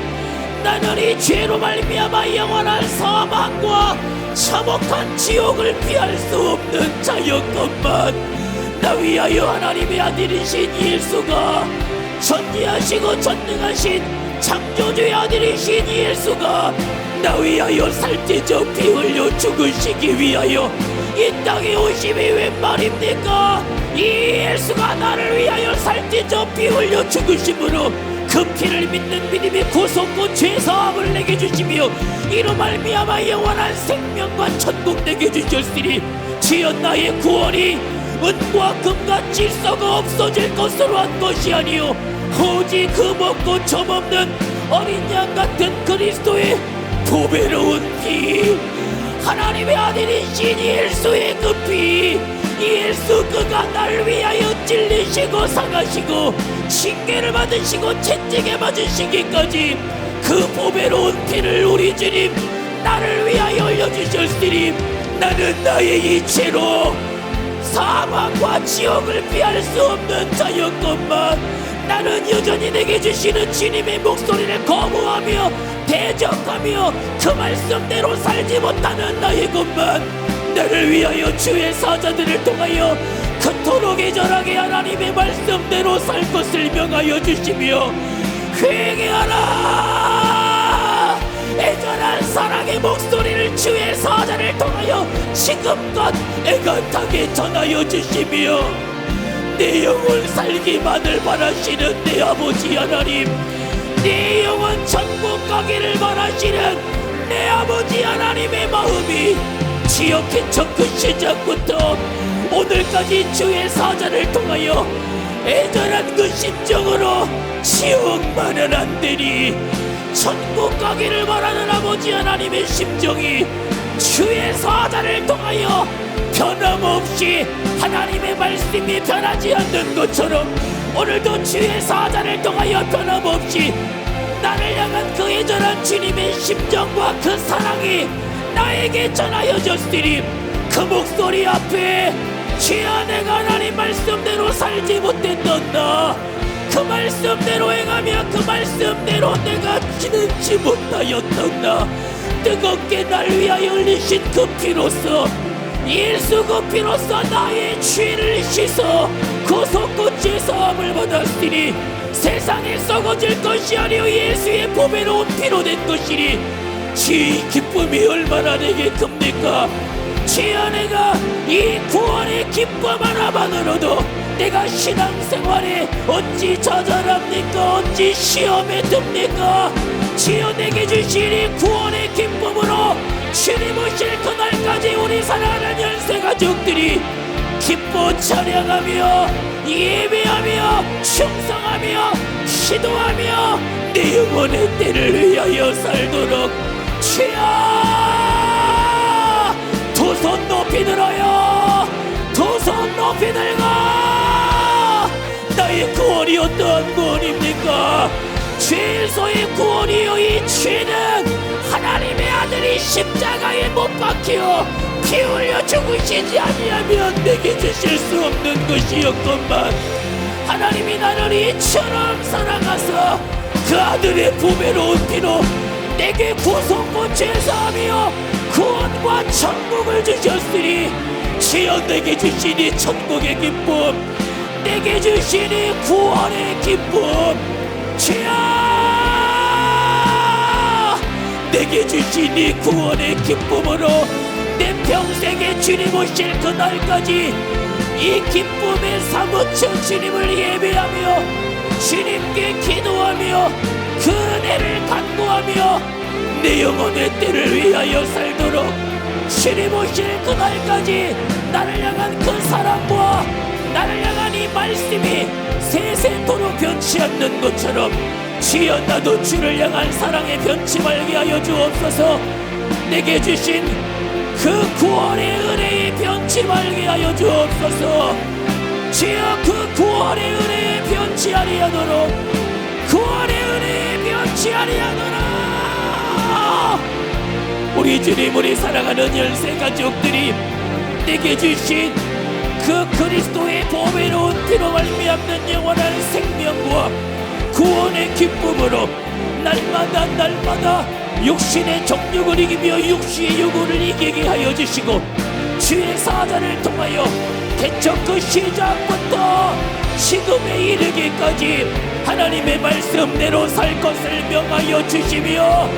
나는 이 죄로 말미암아 영원한 사망과 참혹한 지옥을 피할 수 없는 자였건만, 나 위하여 하나님의 아들이신 예수가, 전지하시고 전능하신 창조주의 아들이신 예수가 나 위하여 살찌져 피 흘려 죽으시기 위하여 이 땅에 오심이 웬 말입니까? 이 예수가 나를 위하여 살찌져 피 흘려 죽으심으로 그 피를 믿는 믿음이 구속과 죄사함을 내게 주시며, 이로 말미암아 영원한 생명과 천국 내게 주셨으니, 주여 나의 구원이 은과 금과 질서가 없어질 것으로 한 것이 아니요 오직 그 먹고 점없는 어린 양 같은 그리스도의 보배로운 피, 하나님의 아들이신 예수의 그 피, 예수 그가 나를 위하여 찔리시고 상하시고 징계를 받으시고 채찍에 맞으시기까지 그 보배로운 피를 우리 주님 나를 위하여 흘려주셨으니 나는 나의 이체로 사망과 지옥을 피할 수 없는 자였건만 나는 여전히 내게 주시는 주님의 목소리를 거부하며 대적하며 그 말씀대로 살지 못하는 나의 것만 나를 위하여 주의 사자들을 통하여 그토록 애절하게 하나님의 말씀대로 살 것을 명하여 주시며 회개하라. 애절한 사랑의 목소리를 주의 사자를 통하여 지금껏 애간하게 전하여 주시며 내 영혼 살기만을 바라시는 내 아버지 하나님, 내 영혼 천국 가기를 바라시는 내 아버지 하나님의 마음이 지역의 첫 그 시작부터 오늘까지 주의 사자를 통하여 애절한 그 심정으로 지옥만은 안 되니 천국 가기를 바라는 아버지 하나님의 심정이 주의 사자를 통하여 변함없이 하나님의 말씀이 변하지 않는 것처럼 오늘도 주의 사자를 통하여 변함없이 나를 향한 그 애절한 주님의 심정과 그 사랑이 나에게 전하여졌으니 그 목소리 앞에 주여 내가 하나님 말씀대로 살지 못했던 나 그 말씀대로 행하며 그 말씀대로 내가 지내지 못하였던 나 뜨겁게 날 위하여 흘리신 그 피로써 예수 그 피로써 나의 죄를 씻어 구속고치의 사함을 받았으니 세상에 썩어질 것이 아니오 예수의 보배로운 피로 된 것이니 지 기쁨이 얼마나 내게 큽니까? 주여 내가 이 구원의 기쁨 하나만으로도 내가 신앙생활에 어찌 좌절합니까? 어찌 시험에 듭니까? 주여 내게 주신 이 구원의 기쁨으로 주님 오실 그날까지 우리 사랑하는 열세가족들이 기뻐 찬양하며 예배하며 충성하며 기도하며 내 영혼의 때를 위하여 살도록 주여 두 손 높이 들어요. 두 손 높이 들고 나의 구원이 어떠한 구원입니까? 죄소의 구원이요 이 죄는 하나님의 아들이 십자가에 못 박혀 피 흘려 죽으시지 아니하면 내게 주실 수 없는 것이었건만 하나님이 나를 이처럼 사랑하사 그 아들의 보배로운 피로 내게 구속과 죄사하며 구원과 천국을 주셨으니 주여 내게 주시니 천국의 기쁨 내게 주시니 구원의 기쁨 주여 내게 주시니 구원의 기쁨으로 내 평생에 주님 오실 그날까지 이 기쁨에 사무쳐 주님을 예배하며 주님께 기도하며 그 은혜를 간구하며 내 영혼의 때를 위하여 살도록 주님 오실 그날까지 나를 향한 그 사랑과 나를 향한 이 말씀이 세세토록 변치 않는 것처럼 주여 나도 주를 향한 사랑에 변치 말게 하여 주옵소서. 내게 주신 그 구원의 은혜에 변치 말게 하여 주옵소서. 주여 그 구원의 은혜에 변치 아니하도록 구원의 은혜에 변치 아니하도록 우리 주님 우리 사랑하는 열세가족들이 내게 주신 그 그리스도의 보배로운 피로 말미암는 영원한 생명과 구원의 기쁨으로 날마다 육신의 정욕을 이기며 육신의 요구를 이기게 하여 주시고 주의 사자를 통하여 개척 그 시작부터 지금에 이르기까지 하나님의 말씀대로 살 것을 명하여 주시며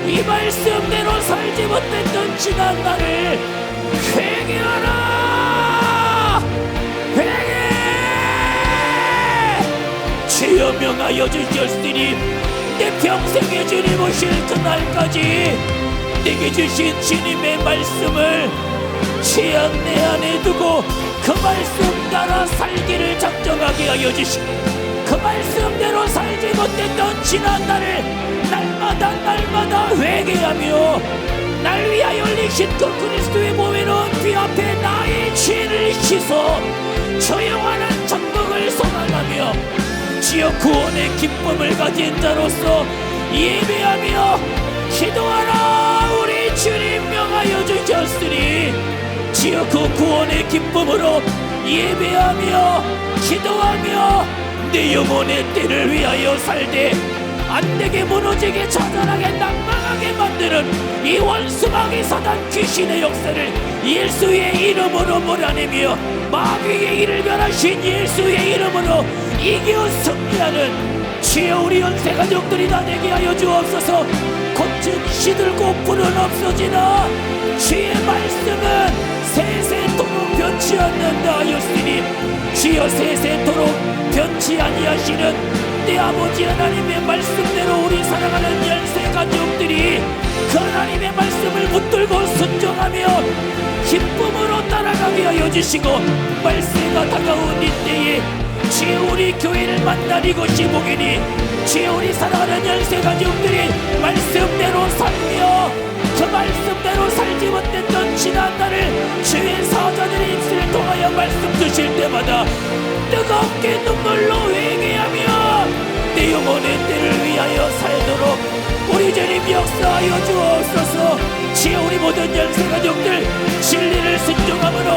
이 말씀대로 살지 못했던 지난 날을 회개하라 회개 주여 명하여 주셨으니 내 평생에 주님 오실 그날까지 내게 주신 주님의 말씀을 취한 내 안에 두고 그 말씀 따라 살기를 작정하게 하여 주시고 그 말씀대로 살지 못했던 지난 날을 날마다 회개하며 날 위하여 흘리신 그 그리스도의 보배로운 피 앞에 나의 죄를 씻어 조용한 천국을 소망하며 지어 구원의 기쁨을 가진 자로서 예배하며 기도하라. 우리 주님 명하여 주셨으니 지어 그 구원의 기쁨으로 예배하며 기도하며 내 영혼의 때를 위하여 살되 안되게 무너지게 처절하게 낭망하게 만드는 이 원수마귀 사단 귀신의 역사를 예수의 이름으로 몰아내며 마귀의 일을 멸하신 예수의 이름으로 이겨 승리하는 주여 우리 연세 가족들이 다 되게 하여 주옵소서. 겉은 시들고 불은 없어지나 주의 말씀은 세세토록 변치 않는다 하였으니 주여 세세토록 변치 아니하시는 내 아버지 하나님의 말씀대로 우리 사랑하는 연세 가족들이 그 하나님의 말씀을 붙들고 순종하며 기쁨으로 따라가게 하여 주시고 말세가 다가온 이때에 주여 우리 교회를 만날 이것이 복이니 주여 우리 사랑하는 연세 가족들이 말씀대로 살며 그 말씀대로 살지 못했던 지난날을 주의 사자들의 입술을 통하여 말씀 주실 때마다 뜨겁게 눈물로 회개하며 내 영혼의 때를 위하여 살도록 우리 주님 역사하여 주옵소서. 주여 우리 모든 연세 가족들 진리를 순종함으로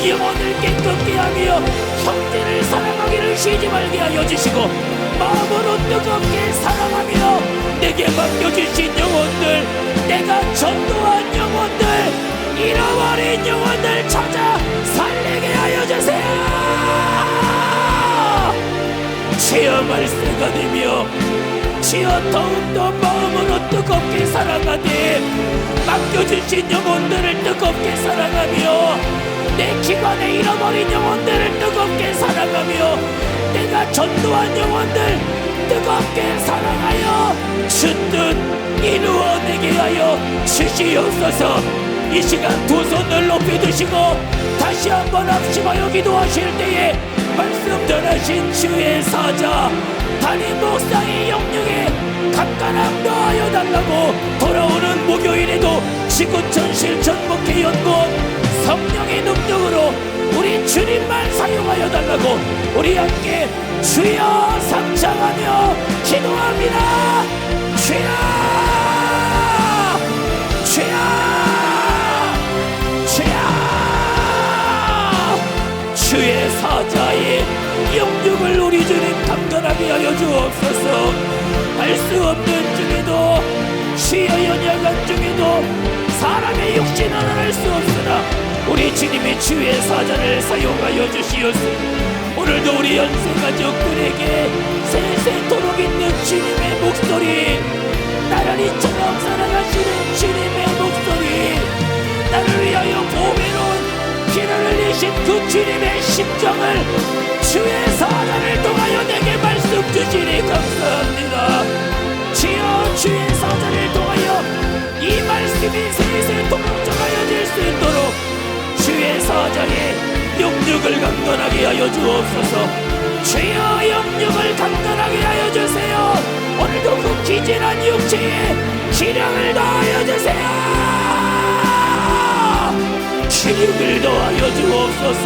영혼을 깨끗게 하며 형제를 사랑하기를 쉬지 말게 하여 주시고 마음으로 뜨겁게 사랑하며 내게 맡겨주신 영혼들, 내가 전도한 영혼들, 잃어버린 영혼들 찾아 살리게 하여 주세요. 주여 말세가 되며 주여 더욱더 마음으로 뜨겁게 사랑하되 맡겨주신 영혼들을 뜨겁게 사랑하며 내 기관에 잃어버린 영혼들을 뜨겁게 사랑하며 내가 전도한 영혼들 뜨겁게 사랑하여 주뜻 이루어내게 하여 주시옵소서. 이 시간 두 손을 높이 드시고 다시 한번 합심하여 기도하실 때에 말씀 전하신 주의 사자 담임 목사의 영역에 강건함 더하여 달라고 돌아오는 목요일에도 지구촌 실천 목회 연구원 성령의 능력으로 우리 주님만 사용하여 달라고 우리 함께 주여 상창하며 기도합니다. 주여 주여 주여 주의 사자의 영육을 우리 주님 강건하게 하여 주옵소서. 할 수 없는 중에도 주여 연약한 중에도 사람의 육신은 할 수 없으나 우리 주님의 주의 사자를 사용하여 주시옵소서. 오늘도 우리 연세 가족들에게 세세토록 있는 주님의 목소리, 나란히처럼 살아가시는 주님의 목소리, 나를 위하여 보배로운 피를 흘리신 그 주님의 심정을 주의 사자를 통하여 내게 말씀 주시니 감사합니다. 주여 주의 사자를 통하여 이 말씀이 세세토록 전하여질 수 있도록 주의 사자의 영육을 강건하게 하여 주옵소서. 주여 영육을 강건하게 하여 주세요. 오늘도 그 기진한 육체에 기량을 더하여 주세요. 기력을 더하여 주옵소서.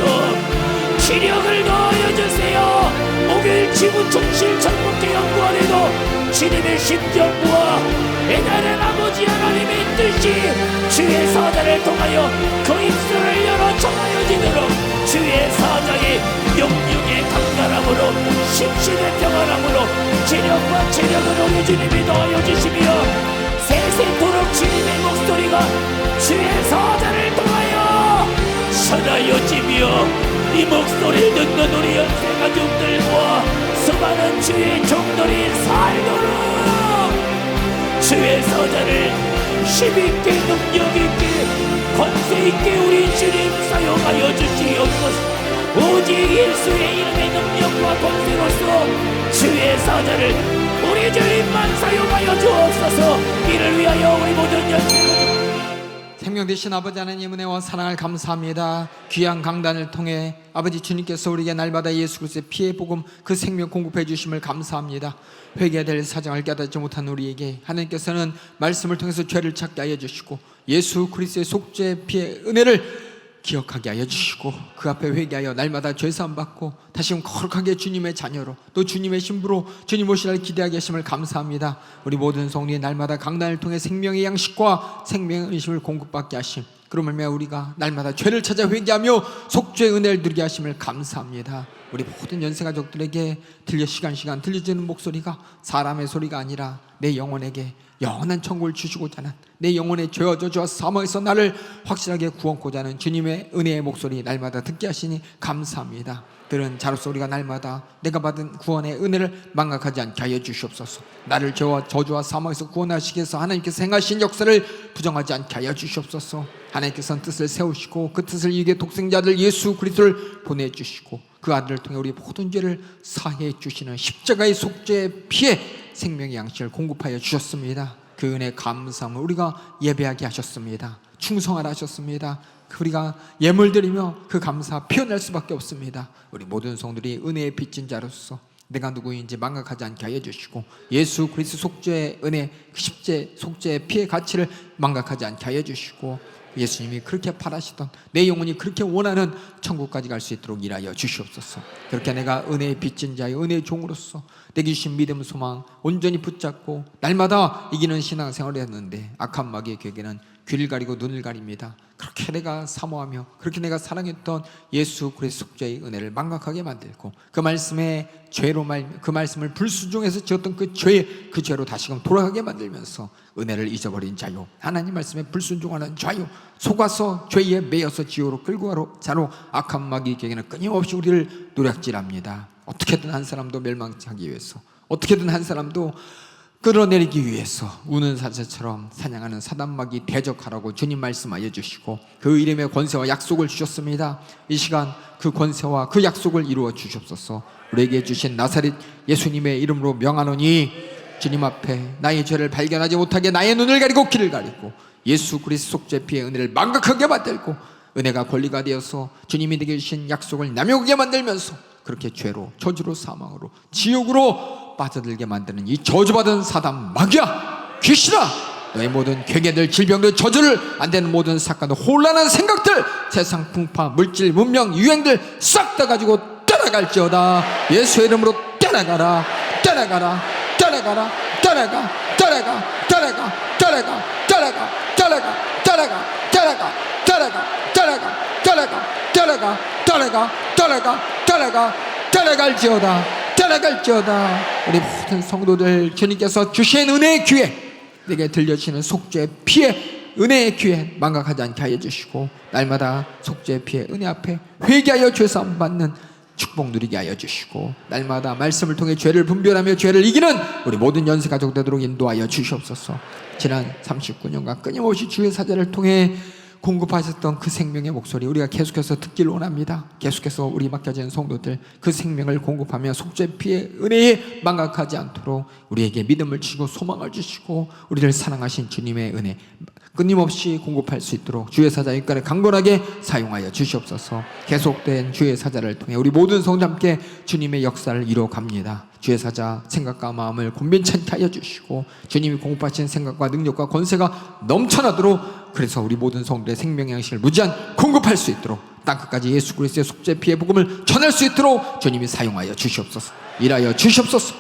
기력을 더하여 주세요. 목요일 지구촌 실천 목회 연구원에도 주님의 심정과 애달은 아버지 하나님의 뜻이 주의 사자를 통하여 그 입술을 열어 전하여지도록 주의 사자의 영육의 강건함으로 심신의 평안함으로 기력과 체력을 우리 주님이 더하여 주시며 세세토록 주님의 목소리가 주의 사자를 통하여 전하여지며 이 목소리를 듣는 우리 연세 가족들과 수많은 주의 종들이 살도록 주의 사자를 힘있게 능력있게 권세있게 우리 주님 사용하여 주시옵소서. 오직 예수의 이름의 능력과 권세로서 주의 사자를 우리 주님만 사용하여 주옵소서. 이를 위하여 우리 모든 연세 생명 되신 아버지 하나님 은혜와 사랑을 감사합니다. 귀한 강단을 통해 아버지 주님께서 우리에게 날마다 예수 그리스도의 피의 복음 그 생명 공급해 주심을 감사합니다. 회개해야 될 사정을 깨닫지 못한 우리에게 하나님께서는 말씀을 통해서 죄를 찾게 하여 주시고 예수 그리스도의 속죄 피의 은혜를 기억하게 하여 주시고 그 앞에 회개하여 날마다 죄사함 받고 다시금 거룩하게 주님의 자녀로 또 주님의 신부로 주님 오실 날 기대하게 하심을 감사합니다. 우리 모든 성도의 날마다 강단을 통해 생명의 양식과 생명의 의심을 공급받게 하심, 그러면 우리가 날마다 죄를 찾아 회개하며 속죄의 은혜를 누리게 하심을 감사합니다. 우리 모든 연세가족들에게 시간 들려지는 목소리가 사람의 소리가 아니라 내 영혼에게 영원한 천국을 주시고자 하는, 내 영혼의 죄와 저주와 사망에서 나를 확실하게 구원코자 하는 주님의 은혜의 목소리 날마다 듣게 하시니 감사합니다. 들은 자로서 우리가 날마다 내가 받은 구원의 은혜를 망각하지 않게 하여 주시옵소서. 나를 죄와 저주와 사망에서 구원하시기 위해서 하나님께서 행하신 역사를 부정하지 않게 하여 주시옵소서. 하나님께서는 뜻을 세우시고 그 뜻을 이루게 독생자들 예수 그리스도를 보내주시고 그 아들을 통해 우리 모든 죄를 사해 주시는 십자가의 속죄의 피에 생명의 양식을 공급하여 주셨습니다. 그 은혜 감사함을 우리가 예배하게 하셨습니다. 충성하라 하셨습니다. 우리가 예물 드리며 그 감사 표현할 수밖에 없습니다. 우리 모든 성들이 은혜의 빚진 자로서 내가 누구인지 망각하지 않게 하여 주시고 예수 그리스도 속죄의 은혜, 십죄 속죄의 피의 가치를 망각하지 않게 하여 주시고 예수님이 그렇게 바라시던 내 영혼이 그렇게 원하는 천국까지 갈 수 있도록 일하여 주시옵소서. 그렇게 내가 은혜의 빚진 자의 은혜의 종으로서 내게 주신 믿음 소망 온전히 붙잡고 날마다 이기는 신앙생활을 했는데 악한 마귀의 괴계는 귀를 가리고 눈을 가립니다. 그렇게 내가 사모하며 그렇게 내가 사랑했던 예수 그리스도 속죄의 은혜를 망각하게 만들고 그 말씀의 죄로 그 말씀을 불순종해서 지었던 그 죄로 다시금 돌아가게 만들면서 은혜를 잊어버린 자요, 하나님 말씀에 불순종하는 자요, 속아서 죄에 매여서 지옥으로 끌고 가로 자로 악한 마귀의 괴계는 끊임없이 우리를 노략질합니다. 어떻게든 한 사람도 멸망하기 위해서, 어떻게든 한 사람도 끌어내리기 위해서 우는 사자처럼 사냥하는 사단마귀 대적하라고 주님 말씀하여 주시고 그 이름의 권세와 약속을 주셨습니다. 이 시간 그 권세와 그 약속을 이루어 주시옵소서. 우리에게 주신 나사렛 예수님의 이름으로 명하노니 주님 앞에 나의 죄를 발견하지 못하게 나의 눈을 가리고 귀를 가리고 예수 그리스도 속죄 피의 은혜를 망각하게 만들고 은혜가 권리가 되어서 주님이 내게 주신 약속을 남용하게 만들면서 그렇게 죄로 저주로 사망으로 지옥으로 빠져들게 만드는 이 저주받은 사단 마귀야, 귀신아, 너의 모든 괴계들, 질병들, 저주를 안 되는 모든 사건들, 혼란한 생각들, 세상 풍파, 물질, 문명, 유행들 싹 다 가지고 떠나갈지어다. 예수의 이름으로 떠나가라, 떠나가라, 떠나가라, 떠나가, 떠나가, 떠나가, 떠나가, 떠나가, 떠나가, 떠나가, 떠나가, 떠나가, 떠나가, 떠나가, 떠나가, 떠나가, 떠나가, 떠나가, 떠나갈지어다, 떠나갈지어다. 우리 모든 성도들 주님께서 주신 은혜의 기회, 내게 들려주시는 속죄의 피의 은혜의 기회 망각하지 않게 하여 주시고 날마다 속죄의 피의 은혜 앞에 회개하여 죄사함 받는 축복 누리게 하여 주시고 날마다 말씀을 통해 죄를 분별하며 죄를 이기는 우리 모든 연세가족 되도록 인도하여 주시옵소서. 지난 39년간 끊임없이 주의 사자를 통해 공급하셨던 그 생명의 목소리 우리가 계속해서 듣기를 원합니다. 계속해서 우리 맡겨진 성도들 그 생명을 공급하며 속죄 피의 은혜에 망각하지 않도록 우리에게 믿음을 주시고 소망을 주시고 우리를 사랑하신 주님의 은혜 끊임없이 공급할 수 있도록 주의 사자 일가를 강건하게 사용하여 주시옵소서. 계속된 주의 사자를 통해 우리 모든 성도 함께 주님의 역사를 이루어갑니다. 주의 사자 생각과 마음을 곤변찮게 하여 주시고 주님이 공급하신 생각과 능력과 권세가 넘쳐나도록 그래서 우리 모든 성도의 생명의 양식을 무제한 공급할 수 있도록 땅끝까지 예수 그리스도의 속죄 피의 복음을 전할 수 있도록 주님이 사용하여 주시옵소서. 일하여 주시옵소서.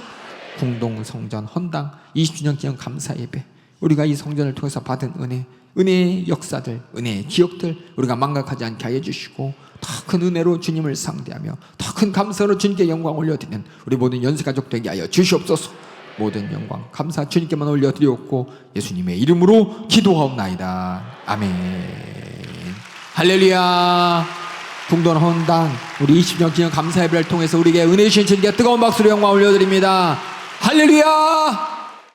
궁동 성전 헌당 20주년 기념 감사 예배 우리가 이 성전을 통해서 받은 은혜의 역사들, 은혜의 기억들 우리가 망각하지 않게 하여 주시고 더 큰 은혜로 주님을 상대하며 더 큰 감사로 주님께 영광 올려드리는 우리 모든 연세가족 되게 하여 주시옵소서. 모든 영광 감사 주님께만 올려드리옵고 예수님의 이름으로 기도하옵나이다. 아멘. 할렐루야. 궁동 헌당 우리 20년 기념 감사 예배를 통해서 우리에게 은혜 주신 주님께 뜨거운 박수로 영광 올려드립니다. 할렐루야.